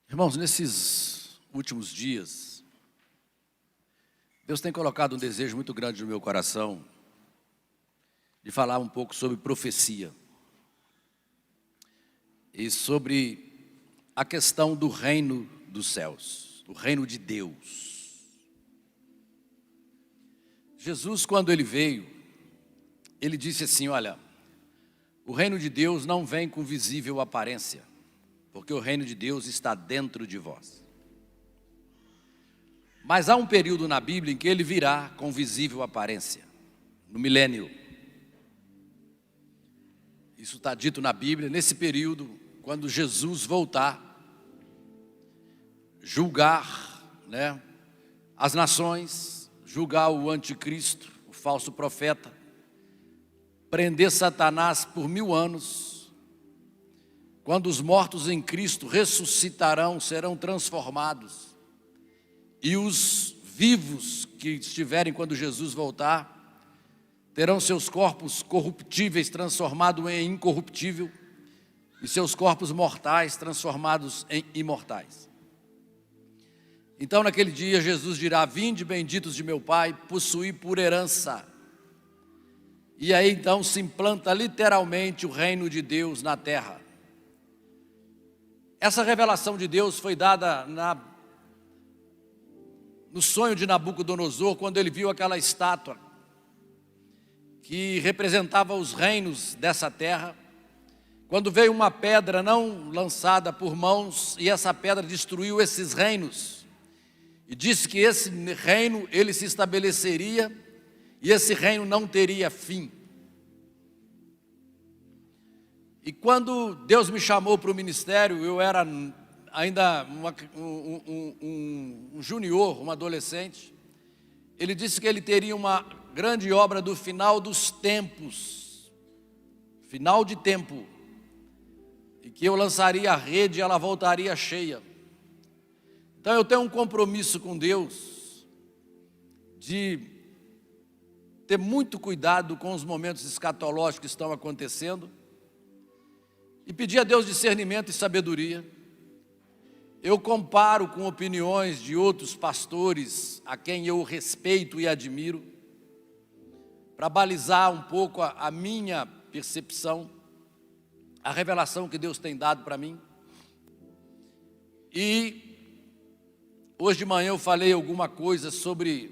Irmãos, nesses últimos dias, Deus tem colocado um desejo muito grande no meu coração de falar um pouco sobre profecia e sobre a questão do reino dos céus, do reino de Deus. Jesus, quando ele veio, ele disse assim: olha, o reino de Deus não vem com visível aparência, porque o reino de Deus está dentro de vós. Mas há um período na Bíblia em que ele virá com visível aparência, no milênio. Isso está dito na Bíblia, nesse período, quando Jesus voltar, julgar, as nações, julgar o anticristo, o falso profeta, prender Satanás por 1000 anos, quando os mortos em Cristo ressuscitarão, serão transformados, e os vivos que estiverem quando Jesus voltar, terão seus corpos corruptíveis transformados em incorruptível, e seus corpos mortais transformados em imortais. Então naquele dia Jesus dirá: vinde benditos de meu Pai, possuí por herança. E aí então se implanta literalmente o reino de Deus na terra. Essa revelação de Deus foi dada no sonho de Nabucodonosor, quando ele viu aquela estátua que representava os reinos dessa terra, quando veio uma pedra não lançada por mãos, e essa pedra destruiu esses reinos, e disse que esse reino, ele se estabeleceria, e esse reino não teria fim. E quando Deus me chamou para o ministério, eu era ainda um junior, um adolescente. Ele disse que ele teria uma grande obra do final dos tempos, final de tempo, e que eu lançaria a rede e ela voltaria cheia. Então eu tenho um compromisso com Deus de ter muito cuidado com os momentos escatológicos que estão acontecendo e pedir a Deus discernimento e sabedoria. Eu comparo com opiniões de outros pastores a quem eu respeito e admiro, para balizar um pouco a minha percepção, a revelação que Deus tem dado para mim. E hoje de manhã eu falei alguma coisa sobre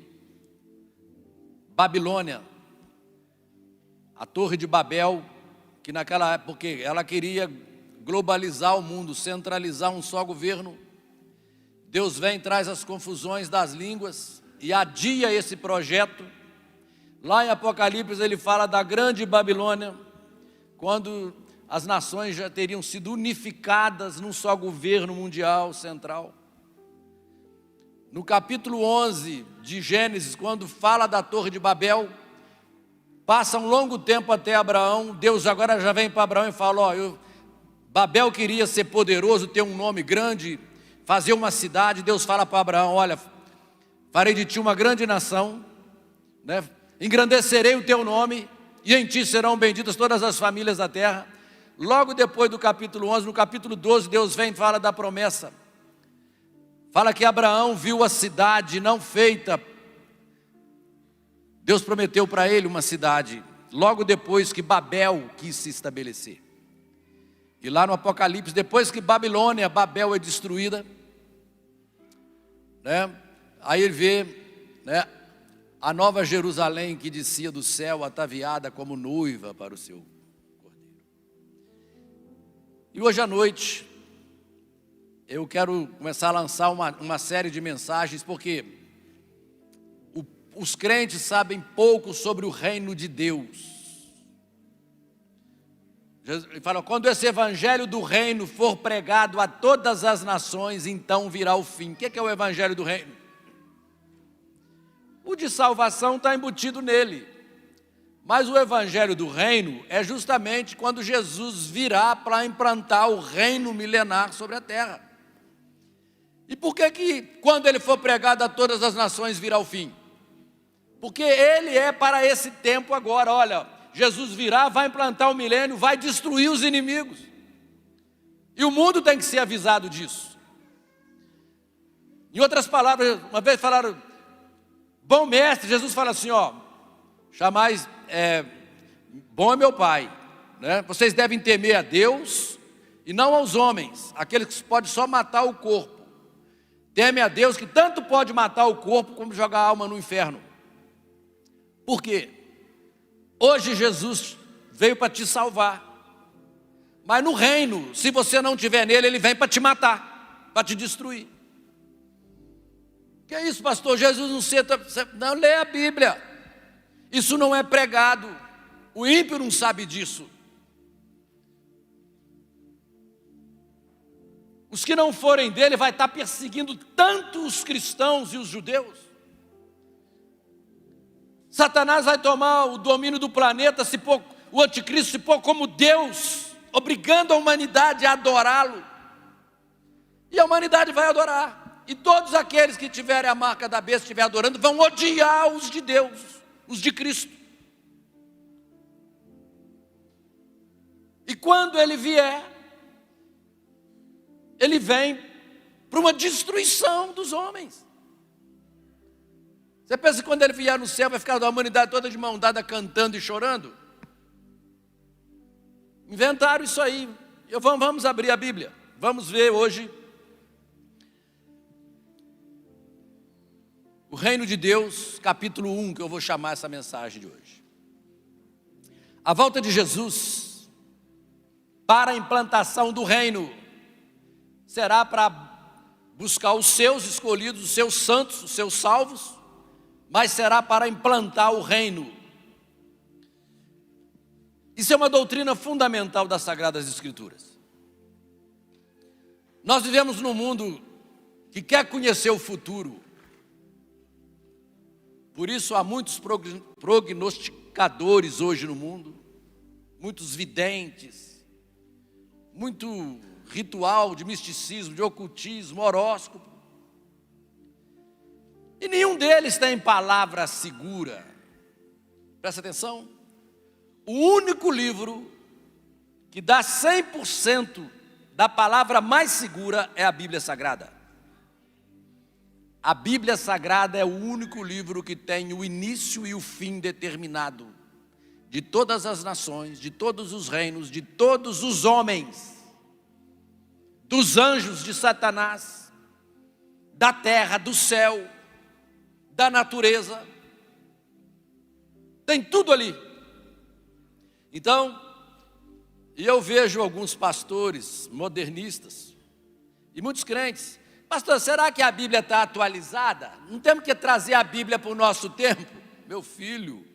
Babilônia, a Torre de Babel, que naquela época, porque ela queria globalizar o mundo, centralizar um só governo. Deus vem, traz as confusões das línguas e adia esse projeto. Lá em Apocalipse ele fala da grande Babilônia, quando as nações já teriam sido unificadas num só governo mundial central. No capítulo 11 de Gênesis, quando fala da Torre de Babel, passa um longo tempo até Abraão. Deus agora já vem para Abraão e fala: Babel queria ser poderoso, ter um nome grande, fazer uma cidade. Deus fala para Abraão: olha, farei de ti uma grande nação, engrandecerei o teu nome, e em ti serão benditas todas as famílias da terra. Logo depois do capítulo 11, no capítulo 12, Deus vem e fala da promessa. Fala que Abraão viu a cidade não feita. Deus prometeu para ele uma cidade, logo depois que Babel quis se estabelecer. E lá no Apocalipse, depois que Babel é destruída, aí ele vê, a nova Jerusalém que descia do céu, ataviada como noiva para o seu cordeiro. E hoje à noite, eu quero começar a lançar uma série de mensagens, porque os crentes sabem pouco sobre o reino de Deus. Ele fala: quando esse evangelho do reino for pregado a todas as nações, então virá o fim. O que é o evangelho do reino? O de salvação está embutido nele, mas o evangelho do reino é justamente quando Jesus virá para implantar o reino milenar sobre a terra. E por que quando ele for pregado a todas as nações virá o fim? Porque ele é para esse tempo agora. Olha, Jesus virá, vai implantar o milênio, vai destruir os inimigos. E o mundo tem que ser avisado disso. Em outras palavras, uma vez falaram, bom mestre, Jesus fala assim, ó, chamais, bom é meu Pai, né? Vocês devem temer a Deus e não aos homens, aqueles que podem só matar o corpo. Teme a Deus que tanto pode matar o corpo como jogar a alma no inferno. Por quê? Hoje Jesus veio para te salvar. Mas no reino, se você não estiver nele, ele vem para te matar, para te destruir. Que é isso, pastor? Jesus não senta... Não, lê a Bíblia. Isso não é pregado. O ímpio não sabe disso. Os que não forem dele vai estar perseguindo tanto os cristãos e os judeus. Satanás vai tomar o domínio do planeta, o anticristo se pôr como Deus, obrigando a humanidade a adorá-lo. E a humanidade vai adorar. E todos aqueles que tiverem a marca da besta, estiverem adorando, vão odiar os de Deus, os de Cristo. E quando ele vier, ele vem para uma destruição dos homens. Você pensa que quando ele vier no céu vai ficar a humanidade toda de mão dada cantando e chorando? Inventaram isso aí. Vamos abrir a Bíblia. Vamos ver hoje o Reino de Deus, capítulo 1, que eu vou chamar essa mensagem de hoje. A volta de Jesus para a implantação do reino será para buscar os seus escolhidos, os seus santos, os seus salvos, mas será para implantar o reino. Isso é uma doutrina fundamental das Sagradas Escrituras. Nós vivemos num mundo que quer conhecer o futuro. Por isso há muitos prognosticadores hoje no mundo, muitos videntes, muito ritual de misticismo, de ocultismo, horóscopo. E nenhum deles tem palavra segura. Presta atenção. O único livro que dá 100% da palavra mais segura é a Bíblia Sagrada. A Bíblia Sagrada é o único livro que tem o início e o fim determinado de todas as nações, de todos os reinos, de todos os homens, dos anjos de Satanás, da terra, do céu, da natureza. Tem tudo ali. Então, eu vejo alguns pastores modernistas e muitos crentes. Pastor, será que a Bíblia está atualizada? Não temos que trazer a Bíblia para o nosso tempo? Meu filho,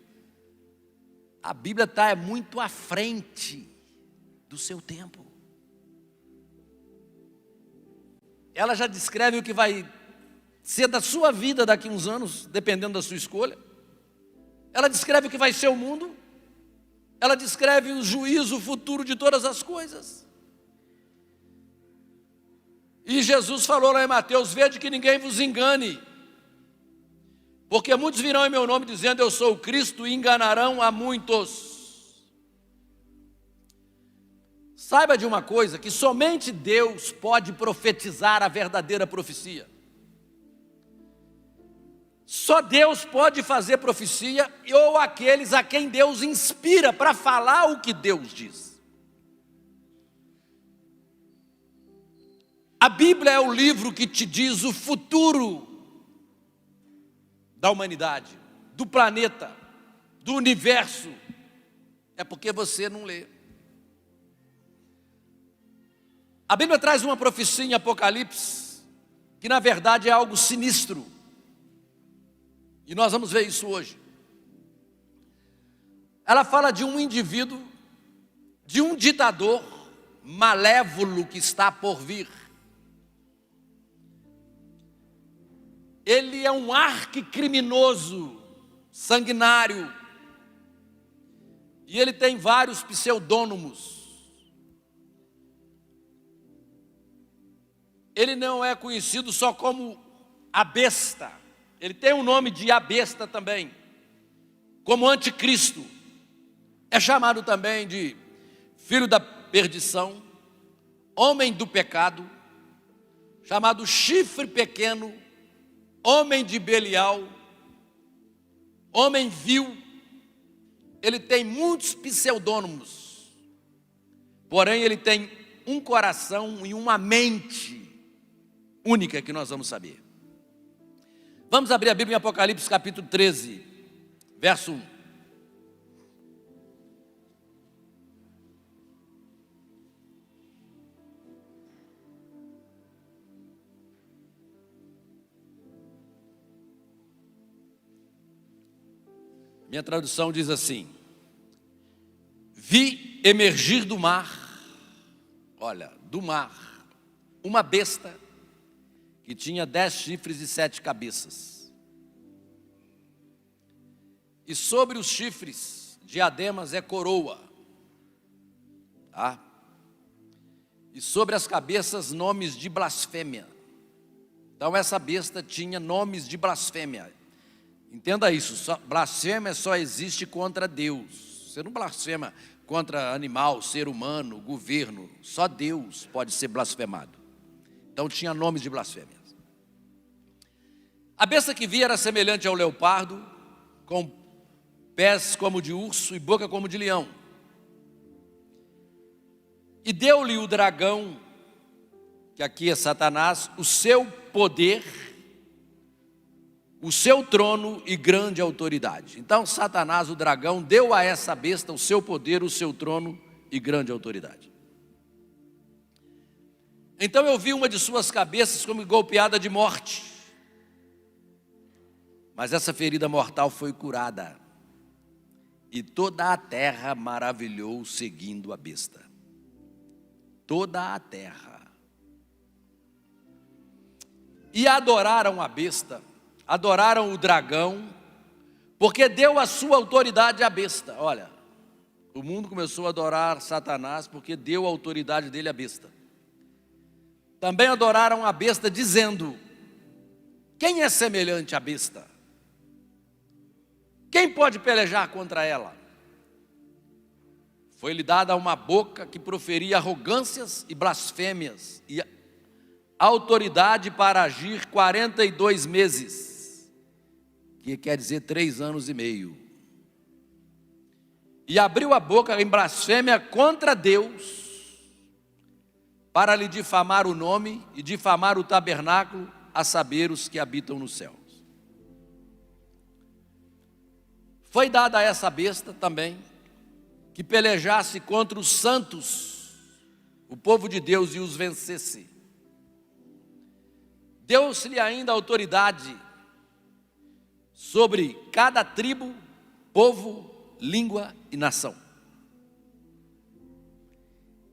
a Bíblia está muito à frente do seu tempo. Ela já descreve o que vai ser da sua vida daqui a uns anos, dependendo da sua escolha. Ela descreve o que vai ser o mundo. Ela descreve o juízo futuro de todas as coisas. E Jesus falou lá em Mateus, vede que ninguém vos engane, porque muitos virão em meu nome dizendo eu sou o Cristo e enganarão a muitos. Saiba de uma coisa, que somente Deus pode profetizar a verdadeira profecia. Só Deus pode fazer profecia, ou aqueles a quem Deus inspira para falar o que Deus diz. A Bíblia é o livro que te diz o futuro da humanidade, do planeta, do universo. É porque você não lê. A Bíblia traz uma profecia em Apocalipse, que na verdade é algo sinistro. E nós vamos ver isso hoje. Ela fala de um indivíduo, de um ditador malévolo que está por vir. Ele é um arquicriminoso, sanguinário. E ele tem vários pseudônimos. Ele não é conhecido só como a besta. Ele tem o nome de a besta também. Como anticristo. É chamado também de filho da perdição, homem do pecado, chamado chifre pequeno, homem de Belial, homem vil, ele tem muitos pseudônimos, porém ele tem um coração e uma mente única que nós vamos saber. Vamos abrir a Bíblia em Apocalipse capítulo 13, verso 1. Minha tradução diz assim: vi emergir do mar, olha, do mar, uma besta que tinha 10 chifres e 7 cabeças. E sobre os chifres, diademas é coroa. Tá? E sobre as cabeças, nomes de blasfêmia. Então essa besta tinha nomes de blasfêmia. Entenda isso, blasfêmia só existe contra Deus. Você não blasfema contra animal, ser humano, governo. Só Deus pode ser blasfemado. Então tinha nomes de blasfêmia. A besta que via era semelhante ao leopardo, com pés como de urso e boca como de leão. E deu-lhe o dragão, que aqui é Satanás, o seu poder, o seu trono e grande autoridade. Então Satanás, o dragão, deu a essa besta o seu poder, o seu trono e grande autoridade. Então eu vi uma de suas cabeças como golpeada de morte. Mas essa ferida mortal foi curada. E toda a terra maravilhou seguindo a besta. Toda a terra. E adoraram a besta, adoraram o dragão, porque deu a sua autoridade à besta. Olha, o mundo começou a adorar Satanás porque deu a autoridade dele à besta. Também adoraram a besta dizendo: quem é semelhante à besta? Quem pode pelejar contra ela? Foi-lhe dada uma boca que proferia arrogâncias e blasfêmias, e autoridade para agir 42 meses, que quer dizer 3 anos e meio. E abriu a boca em blasfêmia contra Deus, para lhe difamar o nome e difamar o tabernáculo, a saber, os que habitam no céu. Foi dada a essa besta também que pelejasse contra os santos, o povo de Deus, e os vencesse. Deu-se-lhe ainda autoridade sobre cada tribo, povo, língua e nação.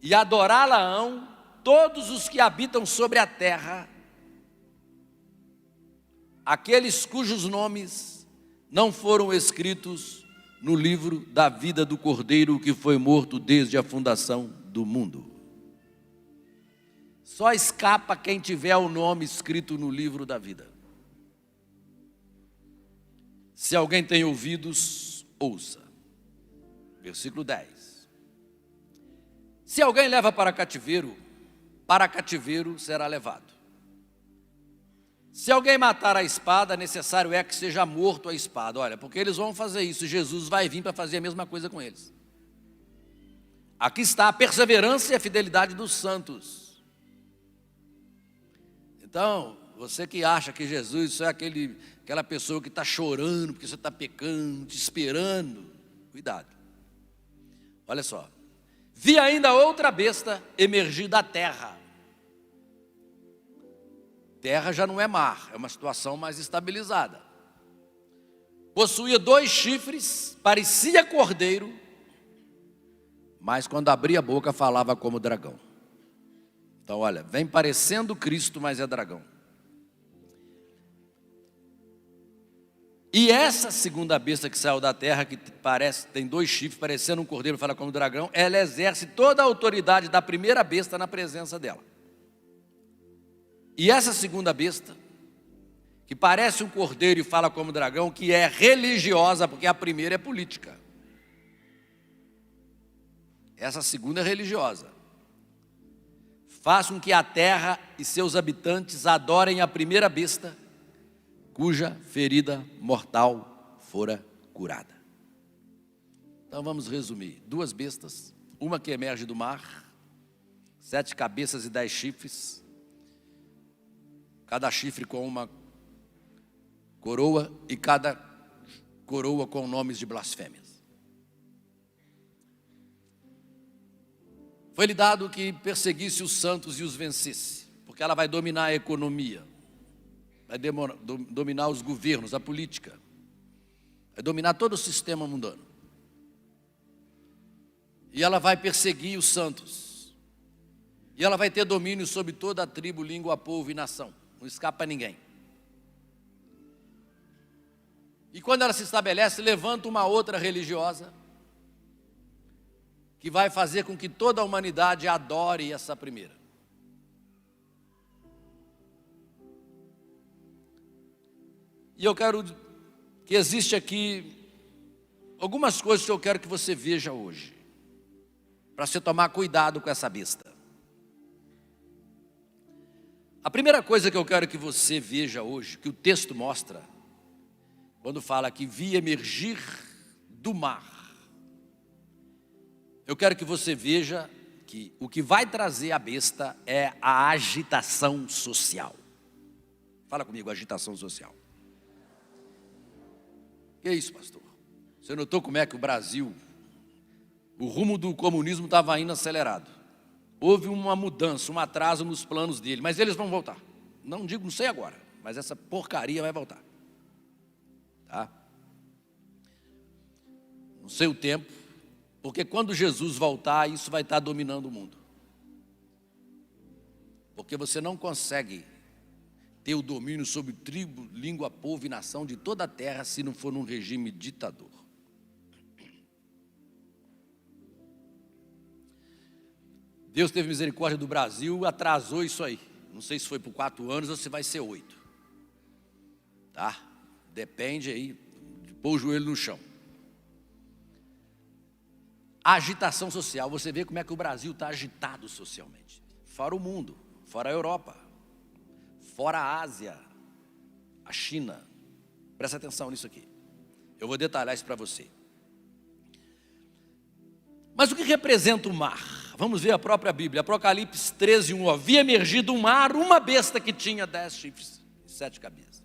E adorá-la-ão todos os que habitam sobre a terra, aqueles cujos nomes não foram escritos no livro da vida do Cordeiro que foi morto desde a fundação do mundo. Só escapa quem tiver o nome escrito no livro da vida. Se alguém tem ouvidos, ouça. Versículo 10. Se alguém leva para cativeiro será levado. Se alguém matar a espada, necessário é que seja morto a espada. Olha, porque eles vão fazer isso, Jesus vai vir para fazer a mesma coisa com eles. Aqui está a perseverança e a fidelidade dos santos. Então, você que acha que Jesus é aquela pessoa que está chorando porque você está pecando, te esperando, cuidado. Olha só, vi ainda outra besta emergir da terra. Terra já não é mar, é uma situação mais estabilizada. Possuía 2 chifres, parecia cordeiro, mas quando abria a boca falava como dragão. Então olha, vem parecendo Cristo, mas é dragão. E essa segunda besta que saiu da terra, que tem 2 chifres, parecendo um cordeiro, fala como dragão, ela exerce toda a autoridade da primeira besta na presença dela. E essa segunda besta, que parece um cordeiro e fala como dragão, que é religiosa, porque a primeira é política. Essa segunda é religiosa. Faz com que a terra e seus habitantes adorem a primeira besta, cuja ferida mortal fora curada. Então vamos resumir: 2 bestas, uma que emerge do mar, 7 cabeças e 10 chifres, cada chifre com uma coroa e cada coroa com nomes de blasfêmias. Foi-lhe dado que perseguisse os santos e os vencesse, porque ela vai dominar a economia, vai dominar os governos, a política, vai dominar todo o sistema mundano. E ela vai perseguir os santos, e ela vai ter domínio sobre toda a tribo, língua, povo e nação, não escapa ninguém. E quando ela se estabelece, levanta uma outra religiosa, que vai fazer com que toda a humanidade adore essa primeira. E eu quero que existe aqui algumas coisas que eu quero que você veja hoje, para você tomar cuidado com essa besta. A primeira coisa que eu quero que você veja hoje, que o texto mostra, quando fala que vi emergir do mar, eu quero que você veja que o que vai trazer a besta é a agitação social. Fala comigo, agitação social. Que é isso, pastor? Você notou como é que o Brasil, o rumo do comunismo estava indo acelerado. Houve uma mudança, um atraso nos planos dele, mas eles vão voltar. Não digo, não sei agora, mas essa porcaria vai voltar. Tá? Não sei o tempo, porque quando Jesus voltar, isso vai estar dominando o mundo. Porque você não consegue ter o domínio sobre tribo, língua, povo e nação de toda a terra se não for num regime ditador. Deus teve misericórdia do Brasil, atrasou isso aí. Não sei se foi por 4 anos ou se vai ser 8. Tá? Depende aí de pôr o joelho no chão. A agitação social, você vê como é que o Brasil está agitado socialmente. Fora o mundo, fora a Europa, fora a Ásia, a China. Presta atenção nisso aqui. Eu vou detalhar isso para você. Mas o que representa o mar? Vamos ver a própria Bíblia. Apocalipse 13:1. Havia emergido do mar uma besta que tinha 10 chifres e 7 cabeças.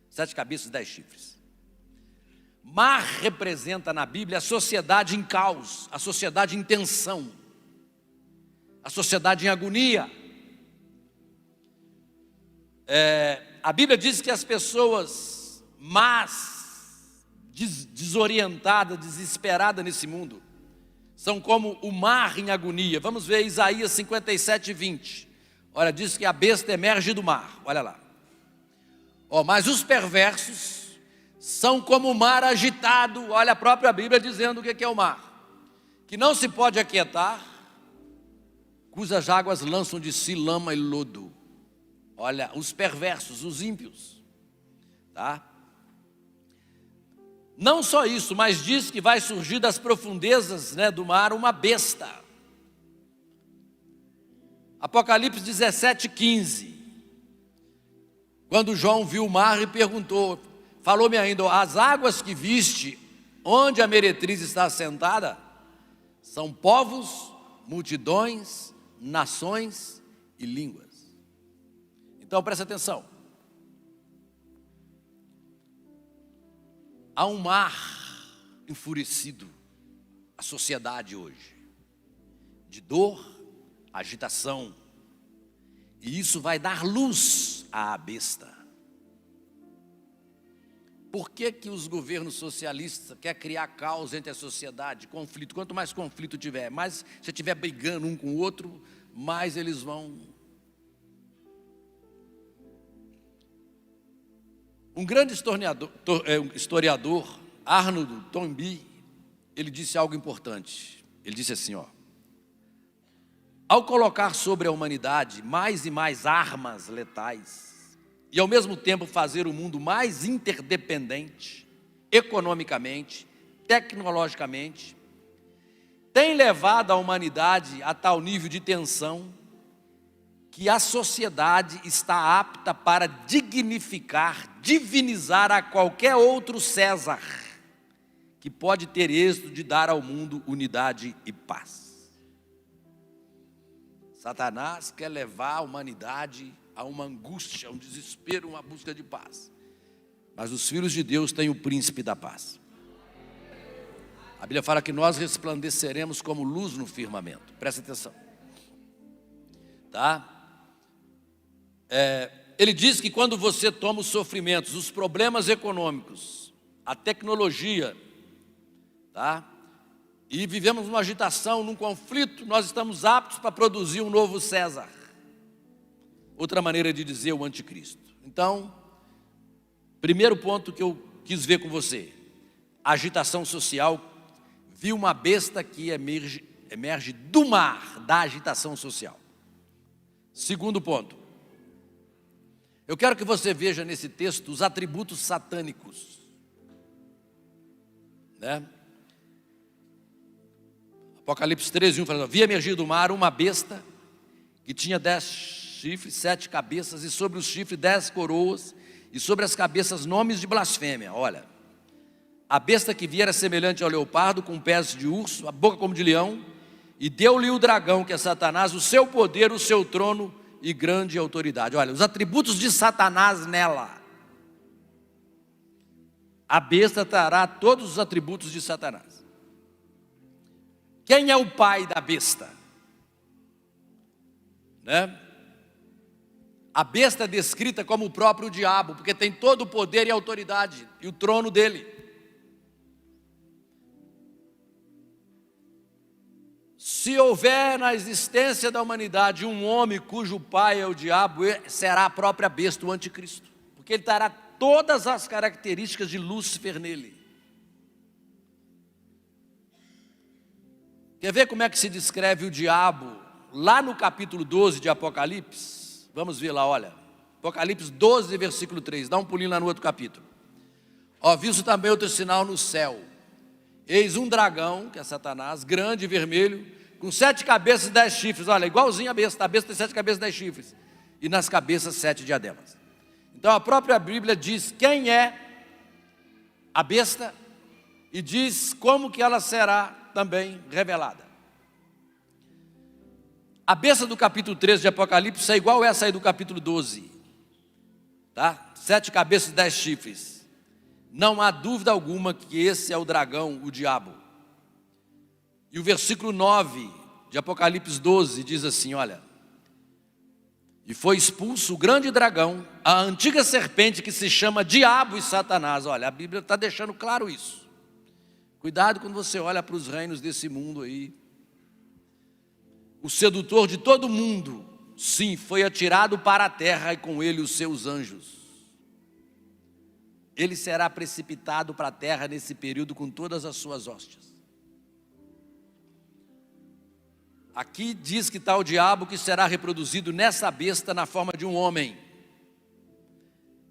7 cabeças e 10 chifres. Mar representa na Bíblia a sociedade em caos, a sociedade em tensão, a sociedade em agonia. A Bíblia diz que as pessoas más, desorientadas, desesperadas nesse mundo, são como o mar em agonia. Vamos ver Isaías 57:20. Olha, diz que a besta emerge do mar, olha lá. Mas os perversos são como o mar agitado. Olha a própria Bíblia dizendo o que é o mar: que não se pode aquietar, cujas águas lançam de si lama e lodo. Olha, os perversos, os ímpios, tá? Não só isso, mas diz que vai surgir das profundezas, do mar uma besta. Apocalipse 17:15. Quando João viu o mar e perguntou, falou-me ainda: as águas que viste, onde a meretriz está assentada, são povos, multidões, nações e línguas. Então presta atenção. Há um mar enfurecido, a sociedade hoje, de dor, agitação, e isso vai dar luz à besta. Por que que os governos socialistas querem criar caos entre a sociedade, conflito? Quanto mais conflito tiver, mais você estiver brigando um com o outro, mais eles vão. Um grande historiador, Arnold Toynbee, ele disse algo importante. Ele disse assim, ao colocar sobre a humanidade mais e mais armas letais, e ao mesmo tempo fazer o mundo mais interdependente, economicamente, tecnologicamente, tem levado a humanidade a tal nível de tensão, que a sociedade está apta para dignificar, divinizar a qualquer outro César, que pode ter êxito de dar ao mundo unidade e paz. Satanás quer levar a humanidade a uma angústia, a um desespero, uma busca de paz. Mas os filhos de Deus têm o príncipe da paz. A Bíblia fala que nós resplandeceremos como luz no firmamento. Presta atenção. Tá? Ele diz que quando você toma os sofrimentos, os problemas econômicos, a tecnologia, tá? E vivemos numa agitação, num conflito, nós estamos aptos para produzir um novo César. Outra maneira de dizer o anticristo. Então, primeiro ponto que eu quis ver com você, agitação social. Viu uma besta que emerge do mar da agitação social. Segundo ponto, eu quero que você veja nesse texto os atributos satânicos, né? Apocalipse 13:1 fala: vi emergir do mar uma besta que tinha 10 chifres, 7 cabeças, e sobre os chifres 10 coroas, e sobre as cabeças nomes de blasfêmia. Olha, a besta que via era semelhante ao leopardo, com pés de urso, a boca como de leão, e deu-lhe o dragão, que é Satanás, o seu poder, o seu trono e grande autoridade. Olha, os atributos de Satanás nela. A besta trará todos os atributos de Satanás. Quem é o pai da besta? Né? A besta é descrita como o próprio diabo, porque tem todo o poder e autoridade, e o trono dele. Se houver na existência da humanidade um homem cujo pai é o diabo, será a própria besta, o anticristo, porque ele terá todas as características de Lúcifer nele. Quer ver como é que se descreve o diabo lá no capítulo 12 de Apocalipse? Vamos ver lá, olha, Apocalipse 12, versículo 3, dá um pulinho lá no outro capítulo. Ó, visto também outro sinal no céu, eis um dragão, que é Satanás, grande e vermelho, com 7 cabeças e 10 chifres. Olha, igualzinho a besta tem 7 cabeças e 10 chifres, e nas cabeças 7 diademas. Então a própria Bíblia diz quem é a besta, e diz como que ela será também revelada. A besta do capítulo 13 de Apocalipse é igual essa aí do capítulo 12, tá? 7 cabeças e 10 chifres. Não há dúvida alguma que esse é o dragão, o diabo. E o versículo 9 de Apocalipse 12 diz assim, olha: e foi expulso o grande dragão, a antiga serpente que se chama Diabo e Satanás. Olha, a Bíblia está deixando claro isso. Cuidado quando você olha para os reinos desse mundo aí. O sedutor de todo mundo, sim, foi atirado para a terra, e com ele os seus anjos. Ele será precipitado para a terra nesse período com todas as suas hóstias. Aqui diz que está o diabo, que será reproduzido nessa besta na forma de um homem.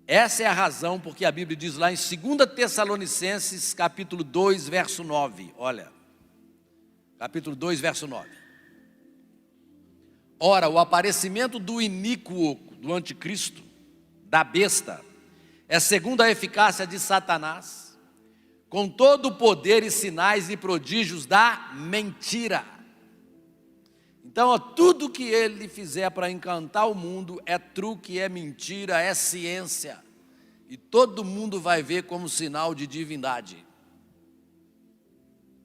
Essa é a razão porque a Bíblia diz lá em 2 Tessalonicenses, capítulo 2, verso 9. Olha, capítulo 2, verso 9. Ora, o aparecimento do iníquo, do anticristo, da besta, é segundo a eficácia de Satanás, com todo o poder e sinais e prodígios da mentira. Então, ó, tudo que ele fizer para encantar o mundo é truque, é mentira, é ciência. E todo mundo vai ver como sinal de divindade.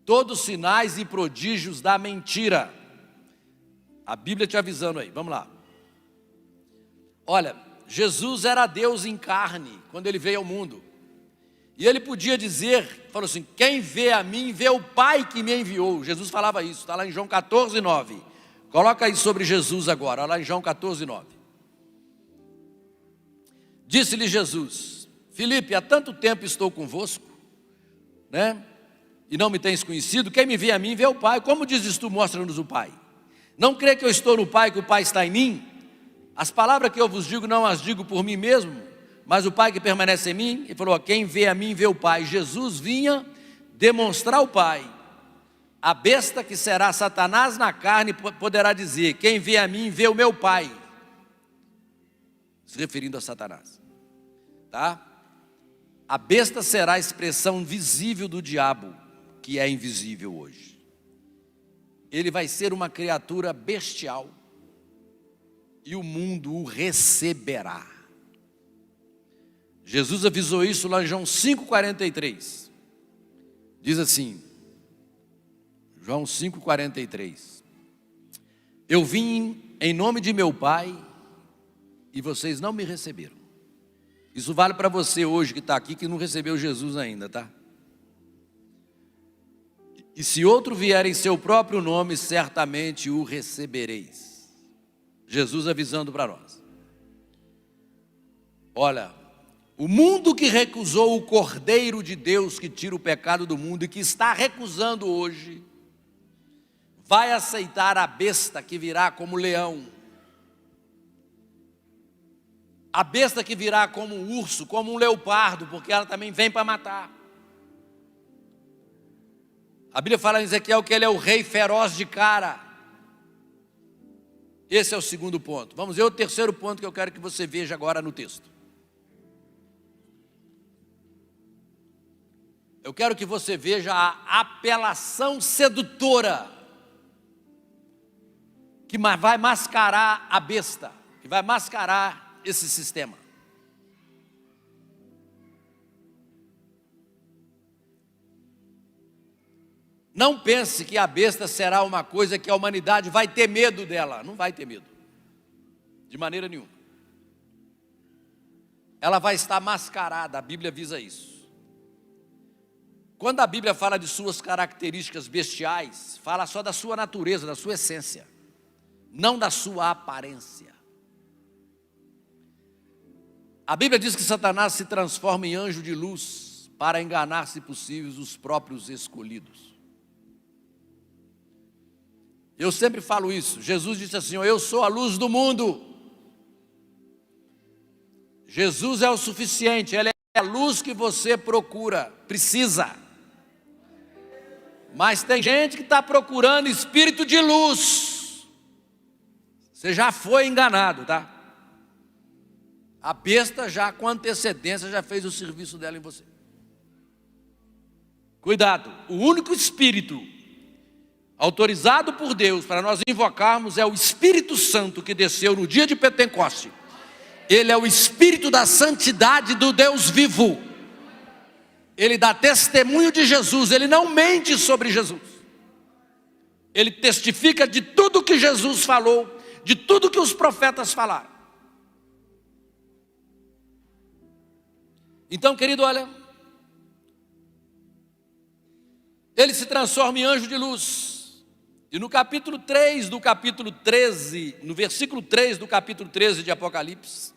Todos sinais e prodígios da mentira. A Bíblia te avisando aí, vamos lá. Olha, Jesus era Deus em carne, quando ele veio ao mundo. E ele podia dizer, falou assim, quem vê a mim, vê o Pai que me enviou. Jesus falava isso, está lá em João 14, 9. Coloca aí sobre Jesus agora, lá em João 14, 9. Disse-lhe Jesus, Filipe, há tanto tempo estou convosco, né? E não me tens conhecido, quem me vê a mim, vê o Pai. Como dizes tu, mostra-nos o Pai? Não crê que eu estou no Pai, que o Pai está em mim? As palavras que eu vos digo, não as digo por mim mesmo, mas o Pai que permanece em mim. Ele falou, quem vê a mim, vê o Pai. Jesus vinha demonstrar o Pai. A besta que será Satanás na carne poderá dizer, quem vê a mim, vê o meu Pai. se referindo a Satanás, tá? A besta será a expressão visível do diabo, que é invisível hoje. Ele vai ser uma criatura bestial, e o mundo o receberá. Jesus avisou isso lá em João 5,43. Diz assim, João 5,43. Eu vim em nome de meu Pai e vocês não me receberam. Isso vale para você hoje que está aqui, que não recebeu Jesus ainda, tá? E se outro vier em seu próprio nome, certamente o recebereis. Jesus avisando para nós. Olha, o mundo que recusou o Cordeiro de Deus que tira o pecado do mundo e que está recusando hoje, vai aceitar a besta que virá como leão, a besta que virá como um urso, como um leopardo, porque ela também vem para matar. A Bíblia fala em Ezequiel que ele é o rei feroz de cara. Esse é o segundo ponto. Vamos ver o terceiro ponto que eu quero que você veja agora no texto. Eu quero que você veja a apelação sedutora que vai mascarar a besta, que vai mascarar esse sistema. Não pense que a besta será uma coisa que a humanidade vai ter medo dela. Não vai ter medo, de maneira nenhuma. Ela vai estar mascarada, a Bíblia avisa isso. Quando a Bíblia fala de suas características bestiais, fala só da sua natureza, da sua essência, não da sua aparência. A Bíblia diz que Satanás se transforma em anjo de luz para enganar, se possível, os próprios escolhidos. Eu sempre falo isso. Jesus disse assim, eu sou a luz do mundo. Jesus é o suficiente, Ele é a luz que você procura, precisa. Mas tem gente que está procurando espírito de luz. Você já foi enganado, tá? A besta já com antecedência já fez o serviço dela em você. Cuidado, o único espírito autorizado por Deus para nós invocarmos é o Espírito Santo que desceu no dia de Pentecoste. Ele é o Espírito da santidade do Deus vivo. Ele dá testemunho de Jesus, ele não mente sobre Jesus. Ele testifica de tudo que Jesus falou, de tudo que os profetas falaram. Então, querido, olha, ele se transforma em anjo de luz. E no capítulo 3 do capítulo 13, no versículo 3 do capítulo 13 de Apocalipse,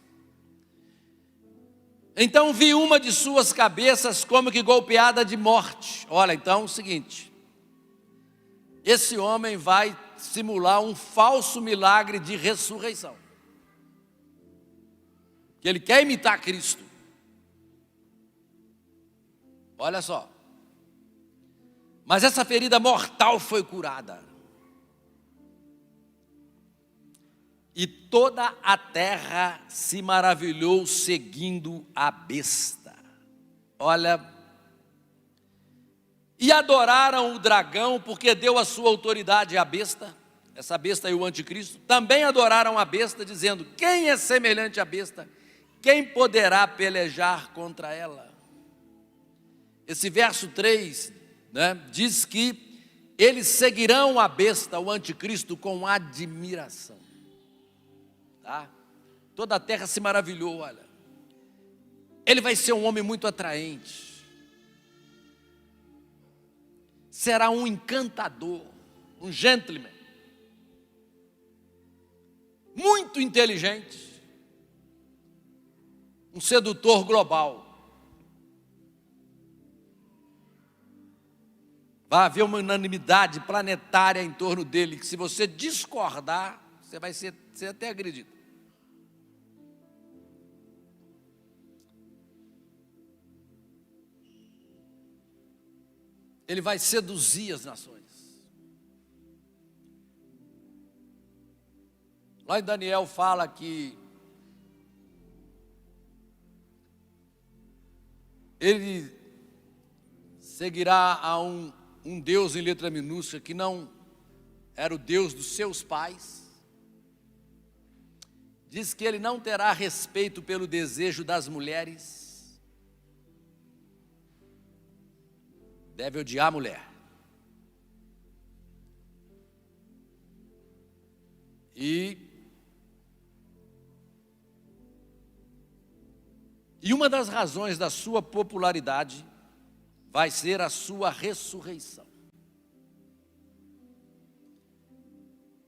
então vi uma de suas cabeças como que golpeada de morte. Olha, então é o seguinte, esse homem vai simular um falso milagre de ressurreição, que ele quer imitar Cristo. Olha só, mas essa ferida mortal foi curada. E toda a terra se maravilhou seguindo a besta. Olha, e adoraram o dragão, porque deu a sua autoridade à besta. Essa besta é o anticristo. Também adoraram a besta, dizendo, quem é semelhante à besta? Quem poderá pelejar contra ela? Esse verso 3, diz que eles seguirão a besta, o anticristo, com admiração. Tá? Toda a terra se maravilhou, olha. Ele vai ser um homem muito atraente. Será um encantador, um gentleman. Muito inteligente. Um sedutor global. Vai haver uma unanimidade planetária em torno dele, que se você discordar, você vai ser até agredido. Ele vai seduzir as nações. Lá em Daniel fala que ele seguirá a um Deus em letra minúscula que não era o Deus dos seus pais. Diz que ele não terá respeito pelo desejo das mulheres. Deve odiar a mulher. E uma das razões da sua popularidade vai ser a sua ressurreição.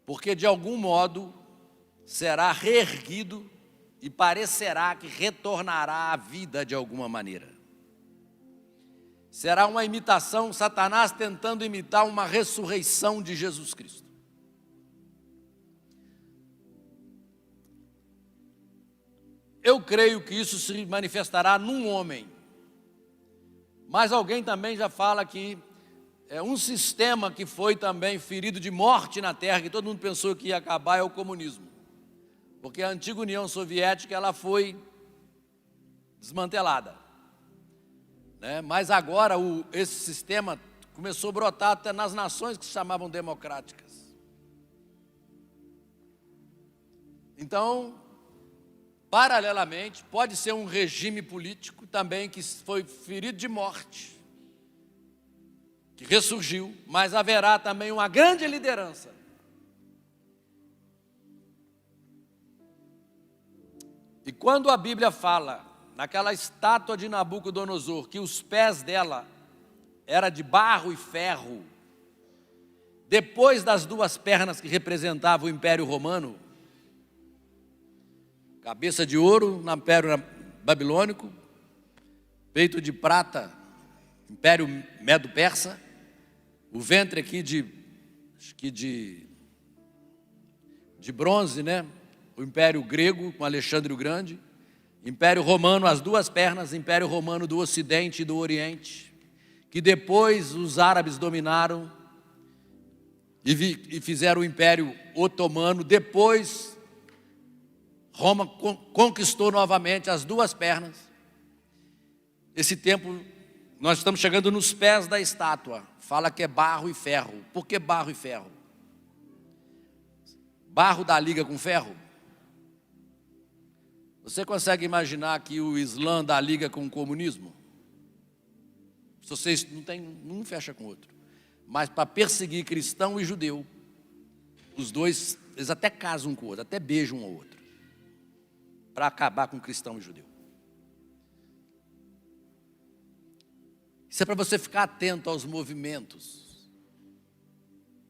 Porque de algum modo será reerguido e parecerá que retornará à vida de alguma maneira. Será uma imitação, Satanás tentando imitar uma ressurreição de Jesus Cristo. Eu creio que isso se manifestará num homem. Mas alguém também já fala que é um sistema que foi também ferido de morte na Terra, que todo mundo pensou que ia acabar, é o comunismo. Porque a antiga União Soviética, ela foi desmantelada, né? Mas agora esse sistema começou a brotar até nas nações que se chamavam democráticas. Então, paralelamente, pode ser um regime político também que foi ferido de morte, que ressurgiu, mas haverá também uma grande liderança. E quando a Bíblia fala naquela estátua de Nabucodonosor, que os pés dela era de barro e ferro, depois das duas pernas que representavam o Império Romano, cabeça de ouro no Império Babilônico, peito de prata, Império Medo-Persa, o ventre aqui de bronze, né? O Império Grego com Alexandre o Grande, Império Romano, as duas pernas, Império Romano do Ocidente e do Oriente, que depois os árabes dominaram e fizeram o Império Otomano. Depois Roma conquistou novamente as duas pernas. Esse tempo, nós estamos chegando nos pés da estátua. Fala que é barro e ferro. Por que barro e ferro? Barro dá liga com ferro? Você consegue imaginar que o Islã dá liga com o comunismo? Se vocês não tem, um fecha com o outro. Mas para perseguir cristão e judeu, os dois, eles até casam um com o outro, até beijam um ao outro, para acabar com cristão e judeu. Isso é para você ficar atento aos movimentos,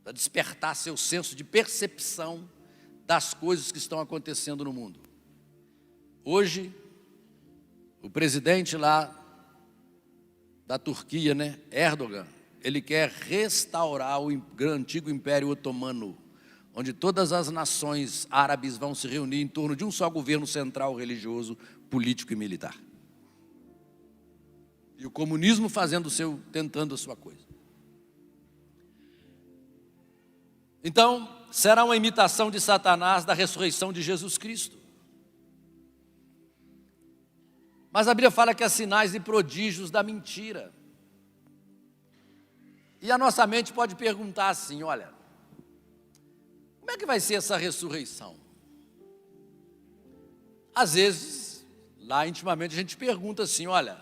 para despertar seu senso de percepção das coisas que estão acontecendo no mundo. Hoje, o presidente lá da Turquia, né, Erdogan, ele quer restaurar o antigo Império Otomano, onde todas as nações árabes vão se reunir em torno de um só governo central religioso, político e militar. E o comunismo tentando a sua coisa. Então, será uma imitação de Satanás da ressurreição de Jesus Cristo. Mas a Bíblia fala que há sinais e prodígios da mentira. E a nossa mente pode perguntar assim, olha, como é que vai ser essa ressurreição? Às vezes, lá intimamente, a gente pergunta assim, olha,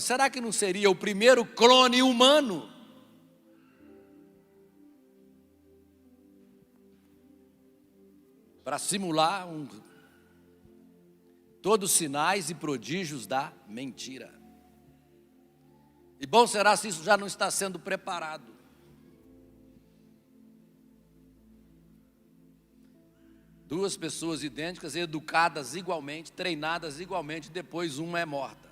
será que não seria o primeiro clone humano? Para simular todos os sinais e prodígios da mentira. E bom será se isso já não está sendo preparado. Duas pessoas idênticas, educadas igualmente, treinadas igualmente, depois uma é morta.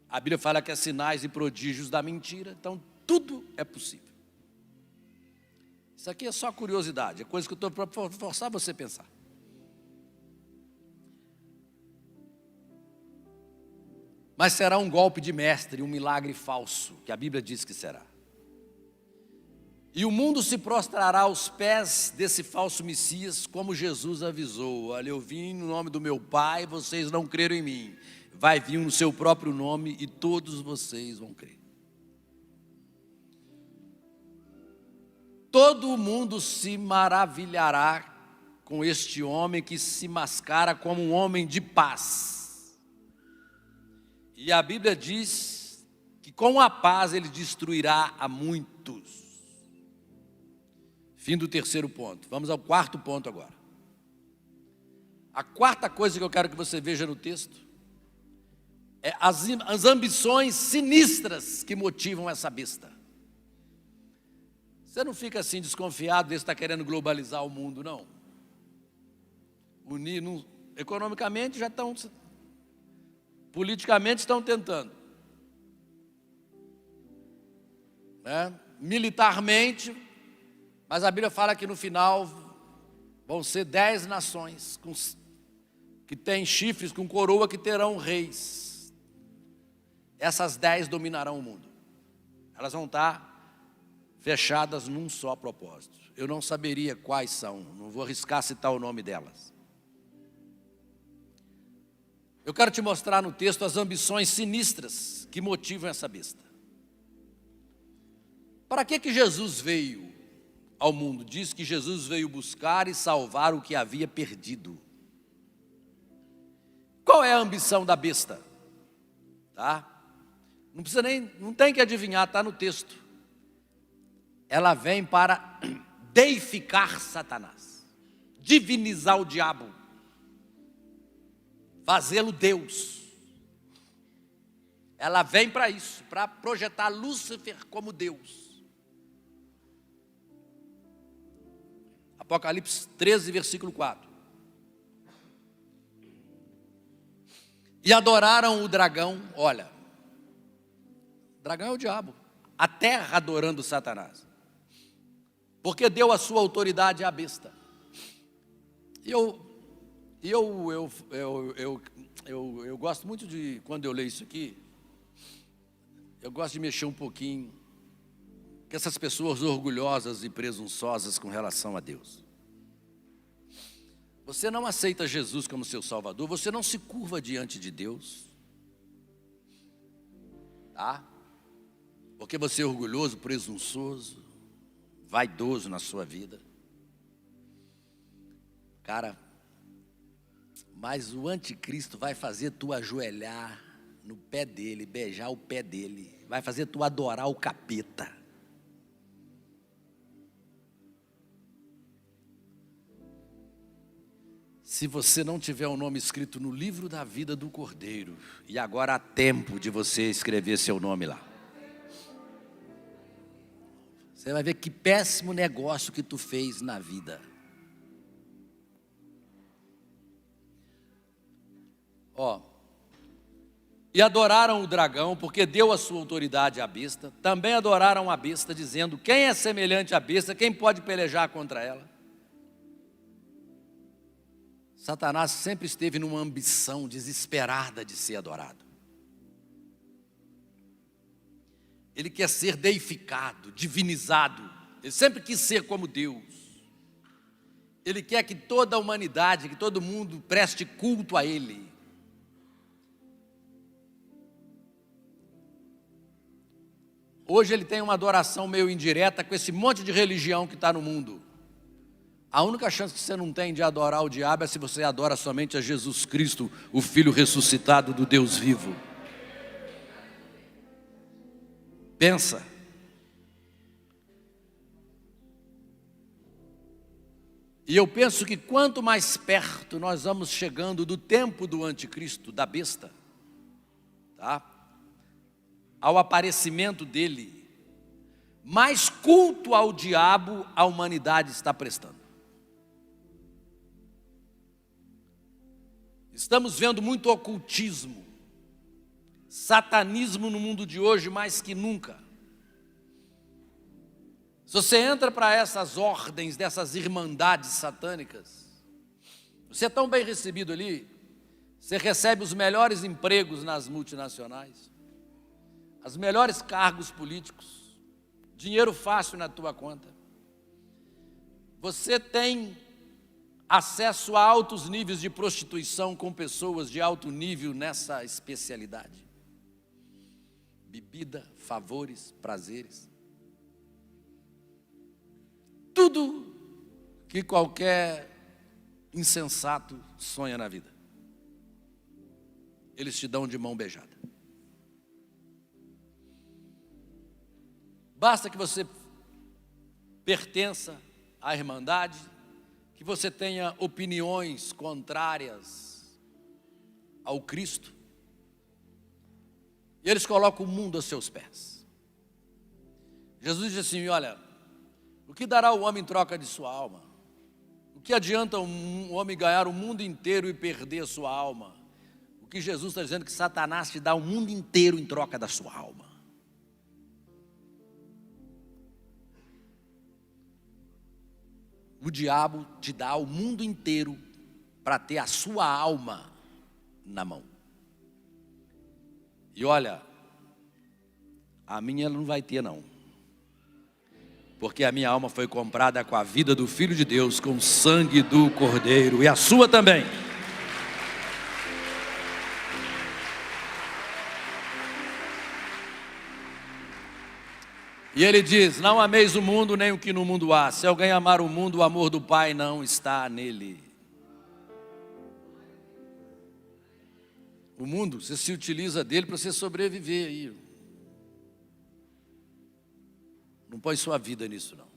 A Bíblia fala que é sinais e prodígios da mentira, então tudo é possível. Isso aqui é só curiosidade, é coisa que eu estou para forçar você a pensar. Mas será um golpe de mestre, um milagre falso, que a Bíblia diz que será. E o mundo se prostrará aos pés desse falso Messias, como Jesus avisou. Olha, eu vim no nome do meu Pai, vocês não creram em mim. Vai vir no seu próprio nome e todos vocês vão crer. Todo mundo se maravilhará com este homem que se mascara como um homem de paz. E a Bíblia diz que com a paz ele destruirá a muitos. Fim do terceiro ponto. Vamos ao quarto ponto agora. A quarta coisa que eu quero que você veja no texto é as ambições sinistras que motivam essa besta. Você não fica assim desconfiado desse estar querendo globalizar o mundo, não. Economicamente já estão, politicamente estão tentando. Né? Militarmente, mas a Bíblia fala que no final vão ser 10 nações que têm chifres com coroa que terão reis. Essas 10 dominarão o mundo. Elas vão estar fechadas num só propósito. Eu não saberia quais são, não vou arriscar citar o nome delas. Eu quero te mostrar no texto as ambições sinistras que motivam essa besta. Para que Jesus veio ao mundo? Diz que Jesus veio buscar e salvar o que havia perdido. Qual é a ambição da besta? Tá? Não tem que adivinhar, está no texto. Ela vem para deificar Satanás, divinizar o diabo, fazê-lo Deus. Ela vem para isso, para projetar Lúcifer como Deus. Apocalipse 13, versículo 4. E adoraram o dragão, olha, o dragão é o diabo, a terra adorando Satanás, porque deu a sua autoridade à besta. Eu gosto muito de, quando eu leio isso aqui, eu gosto de mexer um pouquinho com essas pessoas orgulhosas e presunçosas com relação a Deus. Você não aceita Jesus como seu Salvador, você não se curva diante de Deus, tá? Porque você é orgulhoso, presunçoso, vaidoso na sua vida. Cara, mas o anticristo vai fazer tu ajoelhar no pé dele, beijar o pé dele, vai fazer tu adorar o capeta. Se você não tiver o nome escrito no livro da vida do Cordeiro, e agora há tempo de você escrever seu nome lá. Você vai ver que péssimo negócio que tu fez na vida. E adoraram o dragão, porque deu a sua autoridade à besta. Também adoraram a besta, dizendo: quem é semelhante à besta, quem pode pelejar contra ela? Satanás sempre esteve numa ambição desesperada de ser adorado. Ele quer ser deificado, divinizado. Ele sempre quis ser como Deus. Ele quer que toda a humanidade, que todo mundo preste culto a Ele. Hoje ele tem uma adoração meio indireta com esse monte de religião que está no mundo. A única chance que você não tem de adorar o diabo é se você adora somente a Jesus Cristo, o Filho ressuscitado do Deus vivo. Pensa. E eu penso que quanto mais perto nós vamos chegando do tempo do anticristo, da besta, tá? Ao aparecimento dele, mais culto ao diabo a humanidade está prestando. Estamos vendo muito ocultismo, satanismo no mundo de hoje mais que nunca. Se você entra para essas ordens, dessas irmandades satânicas, você é tão bem recebido ali, você recebe os melhores empregos nas multinacionais, os melhores cargos políticos, dinheiro fácil na tua conta. Você tem acesso a altos níveis de prostituição com pessoas de alto nível nessa especialidade. Bebida, favores, prazeres. Tudo que qualquer insensato sonha na vida. Eles te dão de mão beijada. Basta que você pertença à Irmandade, que você tenha opiniões contrárias ao Cristo, e eles colocam o mundo a seus pés. Jesus diz assim: olha, o que dará o homem em troca de sua alma? O que adianta um homem ganhar o mundo inteiro e perder a sua alma? O que Jesus está dizendo é que Satanás te dá o mundo inteiro em troca da sua alma. O diabo te dá o mundo inteiro para ter a sua alma na mão. E olha, a minha não vai ter não. Porque a minha alma foi comprada com a vida do Filho de Deus, com o sangue do Cordeiro, e a sua também. E ele diz: não ameis o mundo nem o que no mundo há. Se alguém amar o mundo, o amor do Pai não está nele. O mundo, você se utiliza dele para você sobreviver aí. Não põe sua vida nisso não.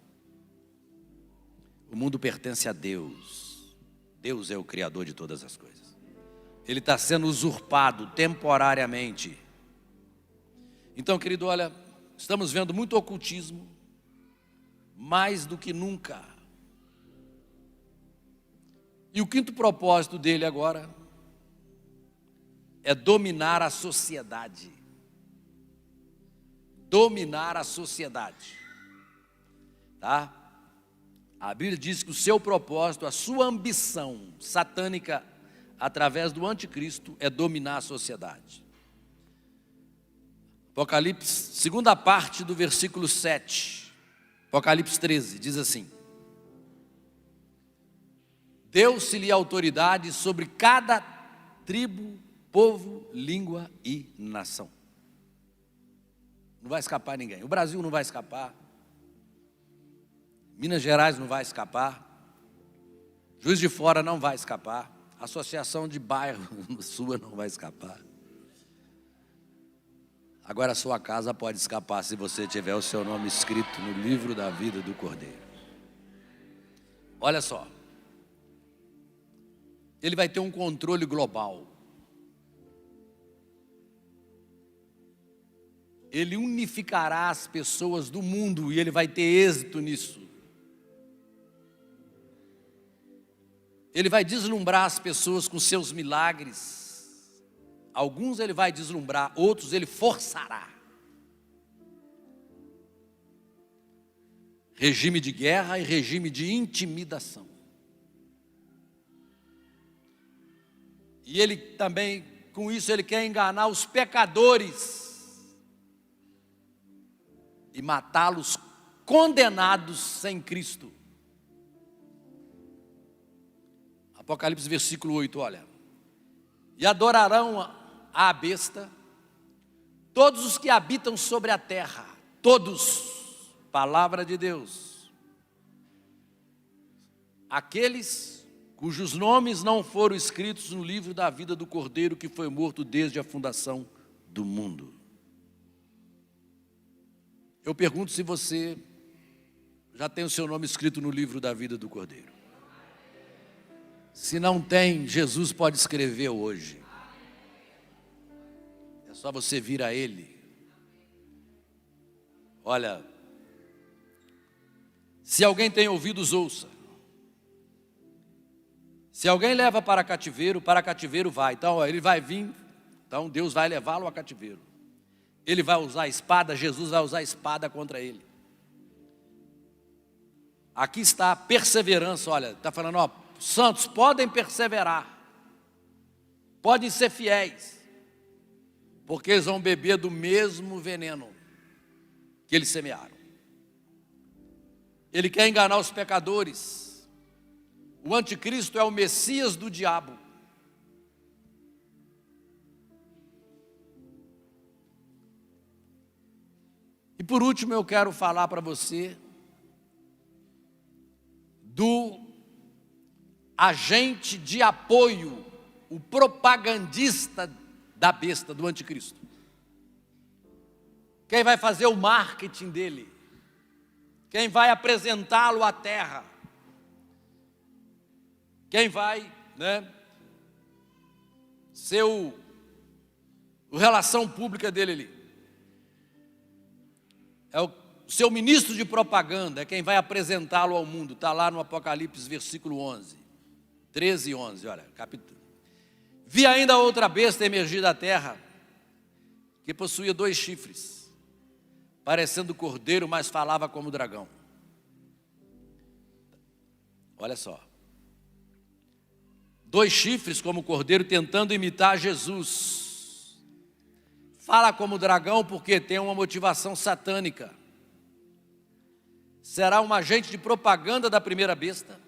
O mundo pertence a Deus. Deus é o Criador de todas as coisas. Ele está sendo usurpado temporariamente. Então, querido, olha, estamos vendo muito ocultismo, mais do que nunca. E o quinto propósito dele agora é dominar a sociedade. Dominar a sociedade. Tá? A Bíblia diz que o seu propósito, a sua ambição satânica através do anticristo é dominar a sociedade. Apocalipse, segunda parte do versículo 7, Apocalipse 13, diz assim: deu-se-lhe autoridade sobre cada tribo, povo, língua e nação. Não vai escapar ninguém. O Brasil não vai escapar. Minas Gerais não vai escapar. Juiz de Fora não vai escapar. Associação de bairro sua não vai escapar. Agora a sua casa pode escapar se você tiver o seu nome escrito no livro da vida do Cordeiro. Olha só. Ele vai ter um controle global. Ele unificará as pessoas do mundo e ele vai ter êxito nisso. Ele vai deslumbrar as pessoas com seus milagres. Alguns ele vai deslumbrar, outros ele forçará. Regime de guerra e regime de intimidação. E ele também, com isso, ele quer enganar os pecadores e matá-los condenados sem Cristo. Apocalipse versículo 8, olha. E adorarão a besta todos os que habitam sobre a terra. Todos, palavra de Deus. Aqueles cujos nomes não foram escritos no livro da vida do Cordeiro que foi morto desde a fundação do mundo. Eu pergunto se você já tem o seu nome escrito no livro da vida do Cordeiro. Se não tem, Jesus pode escrever hoje. É só você vir a Ele. Olha, se alguém tem ouvidos, ouça. Se alguém leva para cativeiro vai. Então ele vai vir, então Deus vai levá-lo a cativeiro. Ele vai usar a espada, Jesus vai usar a espada contra ele. Aqui está a perseverança, olha, está falando, ó, santos podem perseverar, podem ser fiéis, porque eles vão beber do mesmo veneno que eles semearam. Ele quer enganar os pecadores. O anticristo é o Messias do diabo. E por último eu quero falar para você do agente de apoio, o propagandista da besta, do anticristo. Quem vai fazer o marketing dele? Quem vai apresentá-lo à terra? Quem vai, ser o relação pública dele ali? É o seu ministro de propaganda, é quem vai apresentá-lo ao mundo. Está lá no Apocalipse, versículo 11, 13 e 11, olha, capítulo. Vi ainda outra besta emergir da terra, que possuía 2 chifres, parecendo cordeiro, mas falava como dragão. Olha só. 2 chifres como cordeiro, tentando imitar Jesus. Fala como dragão porque tem uma motivação satânica. Será um agente de propaganda da primeira besta.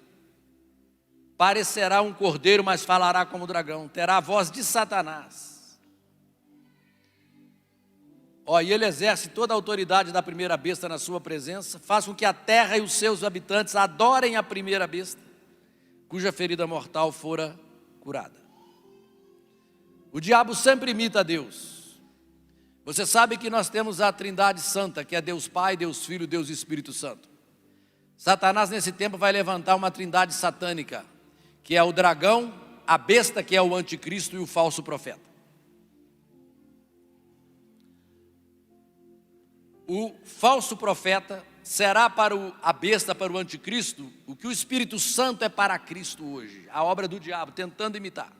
Parecerá um cordeiro, mas falará como dragão. Terá a voz de Satanás. E ele exerce toda a autoridade da primeira besta na sua presença. Faz com que a terra e os seus habitantes adorem a primeira besta, cuja ferida mortal fora curada. O diabo sempre imita a Deus. Você sabe que nós temos a Trindade Santa, que é Deus Pai, Deus Filho, Deus Espírito Santo. Satanás nesse tempo vai levantar uma trindade satânica, que é o dragão, a besta, que é o anticristo, e o falso profeta. O falso profeta será para a besta, para o anticristo, o que o Espírito Santo é para Cristo hoje, a obra do diabo, tentando imitar.